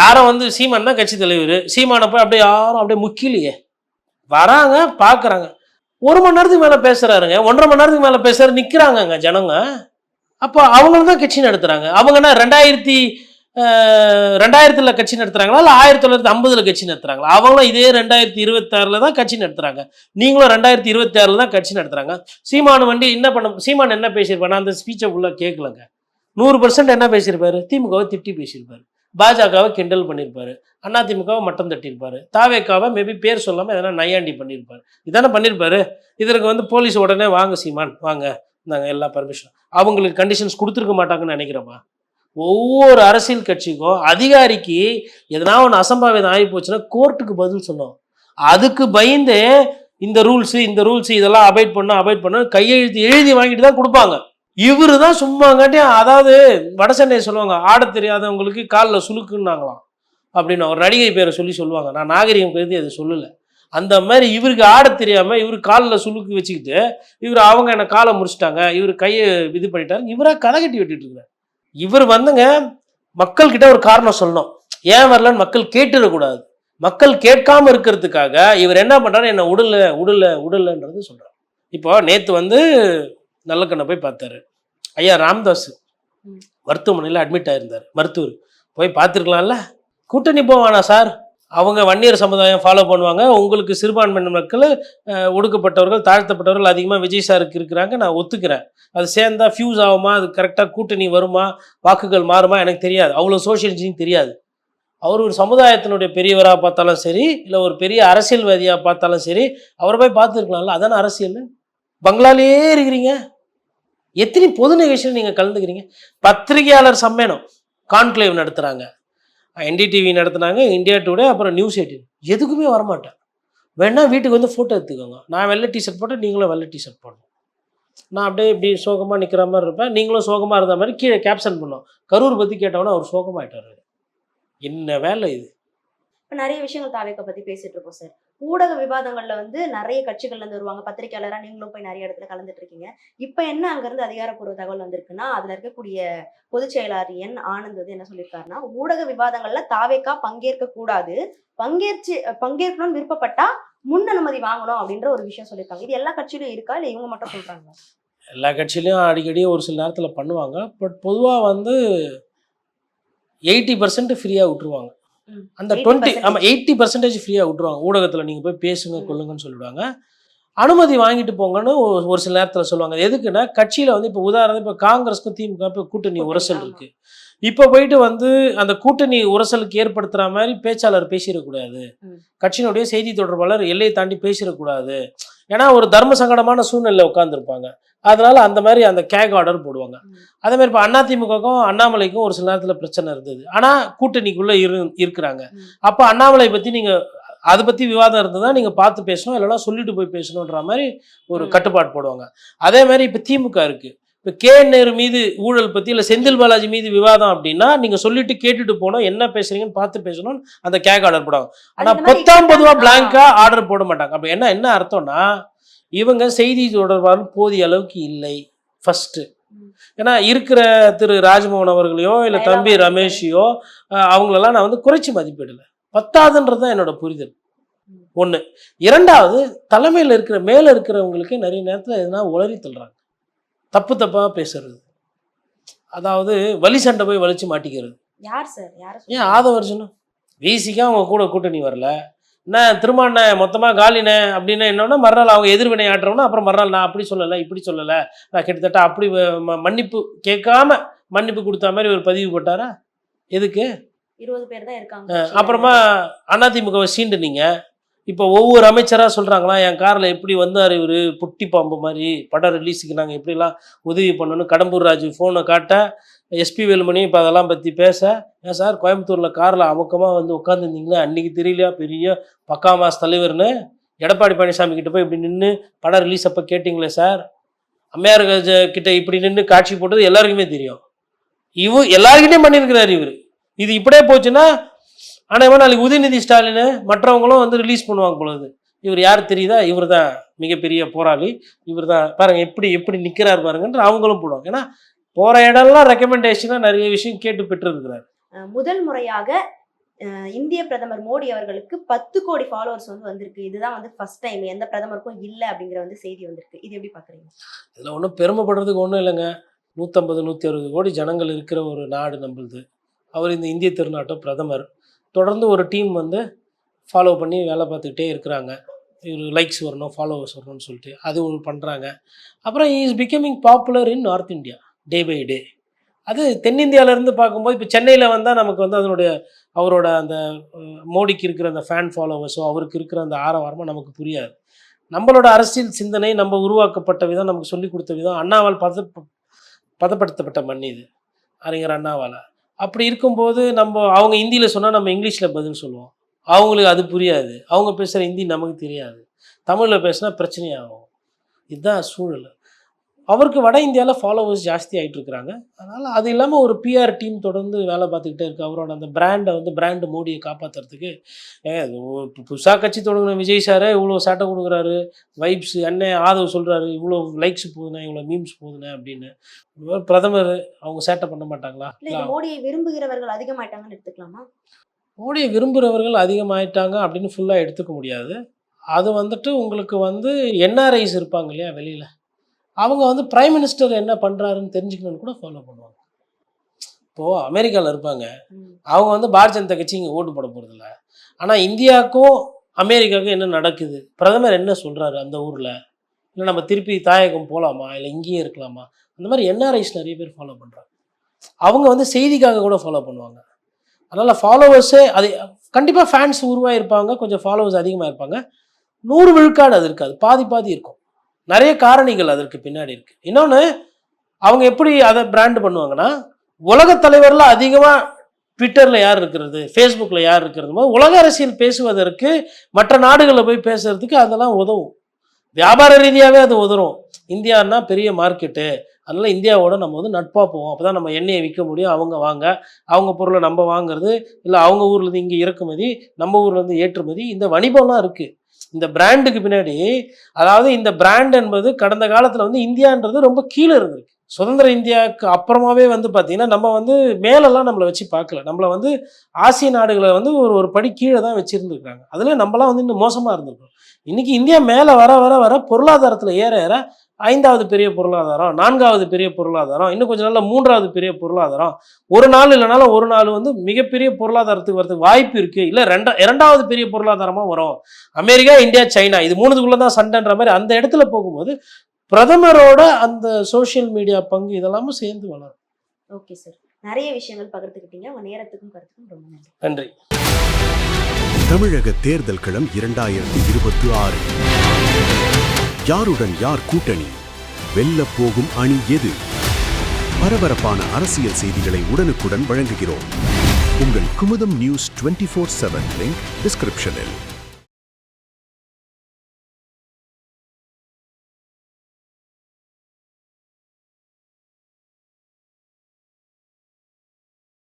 யாரும் வந்து சீமான் தான் கட்சி தலைவர், சீமானை போய் அப்படியே யாரும் அப்படியே முக்கிலையே. வராங்க, பார்க்குறாங்க, 1 மணி நேரத்துக்கு மேலே பேசுகிறாருங்க, 1.5 மணி நேரத்துக்கு மேலே பேசுகிறாரு, நிற்கிறாங்கங்க ஜனங்க. அப்போ அவங்களும் தான் கட்சி நடத்துகிறாங்க. அவங்கன்னா 2000 கட்சி நடத்துறாங்களா இல்லை 1950 கட்சி நடத்துறாங்களா? அவங்களும் இதே 2026 தான் கட்சி நடத்துறாங்க. நீங்களும் 2026 தான் கட்சி நடத்துறாங்க. சீமானு வண்டி என்ன பண்ண, சீமான் என்ன பேசியிருப்பாரு? நான் அந்த ஸ்பீச்சை உள்ள கேட்கலங்க. 100% என்ன பேசியிருப்பாரு? திமுகவை திட்டி பேசியிருப்பாரு, பாஜகவை கிண்டல் பண்ணியிருப்பாரு, அதிமுகவை மட்டம் தட்டியிருப்பாரு, தாவேக்காவை மேபி பேர் சொல்லாமல் எதனா நையாண்டி பண்ணியிருப்பாரு. இதானே பண்ணியிருப்பாரு. இதற்கு வந்து போலீஸ் உடனே வாங்க சீமான் வாங்க, நாங்கள் எல்லா பர்மிஷன், அவங்களுக்கு கண்டிஷன்ஸ் கொடுத்துருக்க மாட்டாங்கன்னு நினைக்கிறப்பா. ஒவ்வொரு அரசியல் கட்சிக்கும் அதிகாரிக்கு எதனா ஒன்று அசம்பாவிதம் ஆகி போச்சுன்னா கோர்ட்டுக்கு பதில் சொன்னோம். அதுக்கு பயந்து இந்த ரூல்ஸ் இதெல்லாம் அபாய்ட் பண்ண கையெழுத்து எழுதி வாங்கிட்டு தான் கொடுப்பாங்க. இவரு தான் சும்மாங்காட்டி, அதாவது வட சென்னை சொல்லுவாங்க, ஆட தெரியாதவங்களுக்கு காலில் சுழுக்குன்னாங்களாம் அப்படின்னு ஒரு நடிகை பேரை சொல்லுவாங்க. நான் நாகரிகம் கருதி அதை சொல்லலை. அந்த மாதிரி இவருக்கு ஆட தெரியாமல் இவர் காலில் சுழுக்கு வச்சுக்கிட்டு அவங்க என்னை காலை முடிச்சிட்டாங்க, இவர் கையை இது பண்ணிட்டாரு, இவராக கதை கட்டி விட்டுட்டு இருக்கிறார். இவர் வந்துங்க மக்கள்கிட்ட ஒரு காரணம் சொல்லணும், ஏன் வரலன்னு மக்கள் கேட்டுடக்கூடாது. மக்கள் கேட்காம இருக்கிறதுக்காக இவர் என்ன பண்றாரு, என்ன உடலன்றது சொல்றாரு. இப்போ நேற்று வந்து நல்லக்கண்ணை போய் பார்த்தாரு. ஐயா ராம்தாஸ் மருத்துவமனையில் அட்மிட் ஆயிருந்தார். மருத்துவர் போய் பார்த்துருக்கலாம்ல. கூட்டணி போவானா சார்? அவங்க வன்னியர் சமுதாயம் ஃபாலோ பண்ணுவாங்க, உங்களுக்கு சிறுபான்மையின மக்கள், ஒடுக்கப்பட்டவர்கள், தாழ்த்தப்பட்டவர்கள் அதிகமாக விஜய் சாருக்கு இருக்கிறாங்க, நான் ஒத்துக்கிறேன். அது சேர்ந்தா ஃபியூஸ் ஆகுமா, அது கரெக்டாக கூட்டணி வருமா, வாக்குகள் மாறுமா எனக்கு தெரியாது, அவ்வளோ சோஷியல் இன்ஜினியரிங் தெரியாது. அவர் ஒரு சமுதாயத்தினுடைய பெரியவராக பார்த்தாலும் சரி, இல்லை ஒரு பெரிய அரசியல்வாதியாக பார்த்தாலும் சரி, அவரை போய் பார்த்துருக்கலாம்ல. அதான அரசியல். பங்களாலேயே இருக்கிறீங்க, எத்தனை பொது நிகழ்ச்சியில் நீங்கள் கலந்துக்கிறீங்க? பத்திரிகையாளர் சம்மேளனம் கான்க்ளேவ் நடத்துகிறாங்க, NDTV நடத்துனாங்க, இந்தியா டுடே, அப்புறம் நியூஸ் 18, எதுக்குமே வரமாட்டேன். வேணா வீட்டுக்கு வந்து ஃபோட்டோ எடுத்துக்கோங்க, நான் வெள்ளை டிஷர்ட் போட்டேன், நீங்களும் வெள்ளை டிஷர்ட் போடணும், நான் அப்படியே இப்படி சோகமாக நிற்கிற மாதிரி இருப்பேன், நீங்களும் சோகமாக இருந்த மாதிரி கீழே கேப்ஷன் பண்ணோம். கரூர் பற்றி கேட்டவொன்னே அவர் சோகமாயிட்டார். என்ன வேலை இது? இப்போ நிறைய விஷயங்கள் தாவேக்கா பத்தி பேசிட்டு இருக்கோம் சார். ஊடக விவாதங்கள்ல வந்து நிறைய கட்சிகள்ல இருந்து வருவாங்க, பத்திரிகையாளரா நீங்களும் போய் நிறைய இடத்துல கலந்துட்டு இருக்கீங்க. இப்ப என்ன அங்கிருந்து அதிகாரப்பூர்வ தகவல் வந்திருக்குன்னா, அதுல இருக்கக்கூடிய பொதுச் செயலாளர் ஆனந்த் வந்து என்ன சொல்லியிருக்காருன்னா, ஊடக விவாதங்கள்ல தாவேக்கா பங்கேற்க கூடாது, பங்கேற்கணும்னு விருப்பப்பட்டா முன் அனுமதி வாங்கணும் அப்படின்ற ஒரு விஷயம் சொல்லியிருக்காங்க. இது எல்லா கட்சியிலும் இருக்கா, இல்லை இவங்க மட்டும் சொல்றாங்க? எல்லா கட்சியிலையும் அடிக்கடி ஒரு சில நேரத்தில் பண்ணுவாங்க. பட் பொதுவாக வந்து 80% ஃப்ரீயாக விட்டுருவாங்க. அந்த 80% ஃப்ரீயாக விட்டுருவாங்க. ஊடகத்தில் நீங்கள் போய் பேசுங்க கொள்ளுங்கன்னு சொல்லிவிடுவாங்க. அனுமதி வாங்கிட்டு போங்கன்னு ஒரு சில நேரத்தில் சொல்லுவாங்க. எதுக்குன்னா, கட்சியில் வந்து இப்போ உதாரணம், இப்போ காங்கிரஸ்க்கும் திமுக இப்போ கூட்டணி உரசல் இருக்குது. இப்போ போயிட்டு வந்து அந்த கூட்டணி உரசலுக்கு ஏற்படுத்துகிற மாதிரி பேச்சாளர் பேசிடக்கூடாது, கட்சியினுடைய செய்தி தொடர்பாளர் எல்லையை தாண்டி பேசிடக்கூடாது. ஏன்னா ஒரு தர்ம சங்கடமான சூழ்நிலை உட்காந்துருப்பாங்க. அதனால அந்த மாதிரி அந்த கேக் ஆர்டர் போடுவாங்க. அதே மாதிரி இப்போ அதிமுகவுக்கும் அண்ணாமலைக்கும் ஒரு சில நேரத்தில் பிரச்சனை இருந்தது. ஆனால் கூட்டணிக்குள்ளே இருக்கிறாங்க. அப்போ அண்ணாமலை பற்றி நீங்கள் அதை பற்றி விவாதம் இருந்ததுன்னா நீங்கள் பார்த்து பேசணும், இல்லைனா சொல்லிட்டு போய் பேசணுன்ற மாதிரி ஒரு கட்டுப்பாடு போடுவாங்க. அதே மாதிரி இப்போ திமுக இருக்குது. இப்போ நேரு மீது ஊழல் பற்றி, இல்லை செந்தில் பாலாஜி மீது விவாதம் அப்படின்னா நீங்கள் சொல்லிட்டு கேட்டுட்டு போகணும், என்ன பேசுறீங்கன்னு பார்த்து பேசணும்னு அந்த கேக் ஆர்டர் போடுவாங்க. ஆனால் பொதுவாக பிளாங்காக ஆர்டர் போட மாட்டாங்க. அப்போ என்ன அர்த்தம்னா, இவங்க செய்தி தொடர்பாளர் போதிய அளவுக்கு இல்லை ஃபர்ஸ்ட். ஏன்னா இருக்கிற திரு ராஜ்மோகன் அவர்களையோ இல்லை தம்பி ரமேஷையோ அவங்களெல்லாம் நான் வந்து குறைச்சி மதிப்பிடலை, பத்தாதுன்றது தான் என்னோட புரிதல். ஒன்று. இரண்டாவது, தலைமையில் இருக்கிற மேலே இருக்கிறவங்களுக்கு நிறைய நேரத்தில் எதுனா உளறி தள்ளுறாங்க, தப்பாக பேசுறது, அதாவது வலி சண்டை போய் வலிச்சு மாட்டிக்கிறது. யார் சார்? ஏன் ஆதவர்ஜனும் வீசிக்கா அவங்க கூட கூட்டணி வரல, என்ன திருமாண்ண மொத்தமாக காலின அப்படின்னா என்னன்னா, மறுநாள் அவங்க எதிர்வினை ஆட்டுறோம்னா அப்புறம் மறுநாள் நான் அப்படி சொல்லலை இப்படி சொல்லலை, நான் கிட்டத்தட்ட அப்படி மன்னிப்பு கேட்காம மன்னிப்பு கொடுத்த மாதிரி ஒரு பதிவு போட்டாரா? எதுக்கு? 20 பேர் தான் இருக்காங்க. அப்புறமா அதிமுகவை சீண்டுனீங்க. இப்போ ஒவ்வொரு அமைச்சராக சொல்கிறாங்களா, என் காரில் எப்படி வந்தார் இவர் புட்டி பாம்பு மாதிரி, படம் ரிலீஸுக்கு நாங்கள் எப்படிலாம் உதவி பண்ணணும், கடம்பூர் ராஜு ஃபோனை காட்ட, எஸ்பி வேலுமணி இப்போ அதெல்லாம் பற்றி பேச, ஏன் சார் கோயம்புத்தூரில் காரில் அமுக்கமாக வந்து உட்காந்துருந்தீங்களா, அன்றைக்கி தெரியலையா பெரிய பக்காமாஸ் தலைவர்னு எடப்பாடி பழனிசாமி கிட்ட போய் இப்படி நின்று படம் ரிலீஸ் அப்போ கேட்டிங்களே சார், அம்மையார் கிட்ட இப்படி நின்று காட்சி போட்டது எல்லாருக்குமே தெரியும். எல்லாருக்கிட்டையும் பண்ணியிருக்கிறார் இவர். இது இப்படியே போச்சுன்னா ஆனால் நாளைக்கு உதயநிதி ஸ்டாலின் மற்றவங்களும் வந்து ரிலீஸ் பண்ணுவாங்க பொழுது. இவர் யார் தெரியுதா, இவர் தான் மிகப்பெரிய போராளி, இவர் தான் பாருங்க எப்படி நிற்கிறார் பாருங்கன்ற அவங்களும் போடுவாங்க. ஏன்னா போகிற இடம்லாம் ரெக்கமெண்டேஷனாக நிறைய விஷயம் கேட்டு பெற்றிருக்கிறார். முதல் முறையாக இந்திய பிரதமர் மோடி அவர்களுக்கு 10 கோடி ஃபாலோவர்ஸ் வந்து வந்திருக்கு. இதுதான் வந்து ஃபர்ஸ்ட் டைம், எந்த பிரதமருக்கும் இல்லை அப்படிங்கிற வந்து செய்தி வந்திருக்கு. இது எப்படி பார்க்குறீங்க? இதில் ஒன்றும் பெருமைப்படுறதுக்கு ஒன்றும் இல்லைங்க. 150-160 கோடி ஜனங்கள் இருக்கிற ஒரு நாடு நம்மளுது. அவர் இந்த இந்திய திருநாட்டு பிரதமர். தொடர்ந்து ஒரு டீம் வந்து ஃபாலோ பண்ணி வேலை பார்த்துக்கிட்டே இருக்கிறாங்க. இவர் லைக்ஸ் வரணும், ஃபாலோவர்ஸ் வரணும்னு சொல்லிட்டு அது ஒன்று பண்ணுறாங்க. அப்புறம் he is becoming popular in north India day by day. அது தென்னிந்தியாவிலேருந்து பார்க்கும்போது இப்போ சென்னையில் வந்தால் நமக்கு வந்து அதனுடைய அவரோட அந்த மோடிக்கு இருக்கிற அந்த ஃபேன் ஃபாலோவர்ஸோ அவருக்கு இருக்கிற அந்த ஆரவாரமோ நமக்கு புரியாது. நம்மளோட அரசியல் சிந்தனை நம்ம உருவாக்கப்பட்ட விதம், நமக்கு சொல்லிக் கொடுத்த விதம், அண்ணாவால் பதப்படுத்தப்பட்ட மண் இது, அறிஞர் அண்ணாவால். அப்படி இருக்கும்போது அவங்க ஹிந்தியில் சொன்னால் நம்ம இங்கிலீஷில் பதில் சொல்லுவோம். அவங்களுக்கு அது புரியாது. அவங்க பேசுகிற ஹிந்தி நமக்கு தெரியாது. தமிழில் பேசினா பிரச்சனையாகும். இதுதான் சூழல். அவருக்கு வட இந்தியாவில் ஃபாலோவர்ஸ் ஜாஸ்தி ஆகிட்டு இருக்கிறாங்க. அதனால் அது இல்லாமல் ஒரு பிஆர் டீம் தொடர்ந்து வேலை பார்த்துக்கிட்டே இருக்குது. அவரோட அந்த பிராண்டு மோடியை காப்பாற்றுறதுக்கு. புதுசாக கட்சி தொடங்குன விஜய் சாரே இவ்வளோ சேட்டை கொடுக்குறாரு, வைப்ஸ் அண்ணன் ஆதவ் சொல்கிறாரு இவ்வளோ லைக்ஸ் போகுதுண்ணே, இவ்வளோ மீம்ஸ் போகுதுண்ணே அப்படின்னு. பிரதமர் அவங்க சேட்டை பண்ண மாட்டாங்களா? மோடியை விரும்புகிறவர்கள் அதிகமாயிட்டாங்கன்னு எடுத்துக்கலாமா? மோடியை விரும்புகிறவர்கள் அதிகமாயிட்டாங்க அப்படின்னு ஃபுல்லாக எடுத்துக்க முடியாது. அது வந்துட்டு உங்களுக்கு வந்து என்ஆர்ஐஸ் இருப்பாங்க இல்லையா வெளியில், அவங்க வந்து பிரைம் மினிஸ்டர் என்ன பண்ணுறாருன்னு தெரிஞ்சுக்கணுன்னு கூட ஃபாலோ பண்ணுவாங்க. இப்போது அமெரிக்காவில் இருப்பாங்க, அவங்க வந்து பாரதிய ஜனதா கட்சி இங்கே ஓட்டு போட போகிறதில்ல. ஆனால் இந்தியாவுக்கும் அமெரிக்காவுக்கும் என்ன நடக்குது, பிரதமர் என்ன சொல்கிறாரு அந்த ஊரில், இல்லை நம்ம திருப்பி தாயகம் போகலாமா, இல்லை இங்கேயே இருக்கலாமா, அந்த மாதிரி என்ஆர்ஐஸ் நிறைய பேர் ஃபாலோ பண்ணுறாங்க. அவங்க வந்து செய்திக்காக கூட ஃபாலோ பண்ணுவாங்க. அதனால் ஃபாலோவர்ஸே அது கண்டிப்பாக ஃபேன்ஸ் உருவாகிருப்பாங்க, கொஞ்சம் ஃபாலோவர்ஸ் அதிகமாக இருப்பாங்க. 100 விழுக்காடு அது இருக்காது, பாதி இருக்கும். நிறைய காரணிகள் அதற்கு பின்னாடி இருக்குது. இன்னொன்று, அவங்க எப்படி அதை பிராண்ட் பண்ணுவாங்கன்னா, உலக தலைவரில் அதிகமாக ட்விட்டரில் யார் இருக்கிறது, ஃபேஸ்புக்கில் யார் இருக்கிறது போது உலக அரசியல் பேசுவதற்கு, மற்ற நாடுகளில் போய் பேசுறதுக்கு அதெல்லாம் உதவும். வியாபார ரீதியாகவே அது உதவும். இந்தியான்னா பெரிய மார்க்கெட்டு, அதனால் இந்தியாவோட நம்ம வந்து நட்பாக போவோம். அப்போ தான் நம்ம எண்ணெயை விற்க முடியும். அவங்க பொருளை நம்ம வாங்குறது, இல்லை அவங்க ஊர்லேருந்து இங்கே இறக்குமதி, நம்ம ஊர்லேருந்து ஏற்றுமதி, இந்த வணிகம்லாம் இருக்குது இந்த பிராண்டுக்கு பின்னாடி. அதாவது இந்த பிராண்ட் என்பது கடந்த காலத்தில் வந்து இந்தியான்றது ரொம்ப கீழே இருந்திருக்கு. சுதந்திர இந்தியாவுக்கு அப்புறமாவே வந்து பார்த்திங்கன்னா நம்ம வந்து மேலெல்லாம் நம்மளை வச்சு பார்க்கல. நம்மளை வந்து ஆசிய நாடுகளை வந்து ஒரு படி கீழே தான் வச்சுருந்துருக்காங்க. அதில் நம்மளாம் வந்து இன்னும் மோசமாக இருந்திருக்கோம். இன்றைக்கி இந்தியா மேலே வர பொருளாதாரத்தில் ஏற 5வது பெரிய பொருளாதாரம், 4வது பெரிய பொருளாதாரம், இன்னும் கொஞ்சம் நாளில் 3வது பெரிய பொருளாதாரம், ஒரு நாள் இல்லைனாலும் ஒரு நாள் வந்து மிகப்பெரிய பொருளாதாரத்துக்கு வரதுக்கு வாய்ப்பு இருக்குது. இல்லை 2வது பெரிய பொருளாதாரமாக வரும். அமெரிக்கா, இந்தியா, சைனா, இது 3க்குள்ளே தான் சண்டைன்ற மாதிரி அந்த இடத்துல போகும்போது பிரதமரோட அந்த சோஷியல் மீடியா பங்கு இதெல்லாமும் சேர்ந்து வளரும். ஓகே சார், நிறைய விஷயங்கள் பகிர்ந்துக்கிட்டீங்க. உங்கள் நேரத்துக்கும் கருத்துக்கும் ரொம்ப நன்றி. நன்றி. தமிழக தேர்தல் களம் 2026. யாருடன் யார் கூட்டணி, வெல்ல போகும் அணி எது? பரபரப்பான அரசியல் செய்திகளை உடனுக்குடன் வழங்குகிறோம். உங்கள் குமுதம் நியூஸ் 24/7 லிங்க் டிஸ்கிரிப்ஷனில்.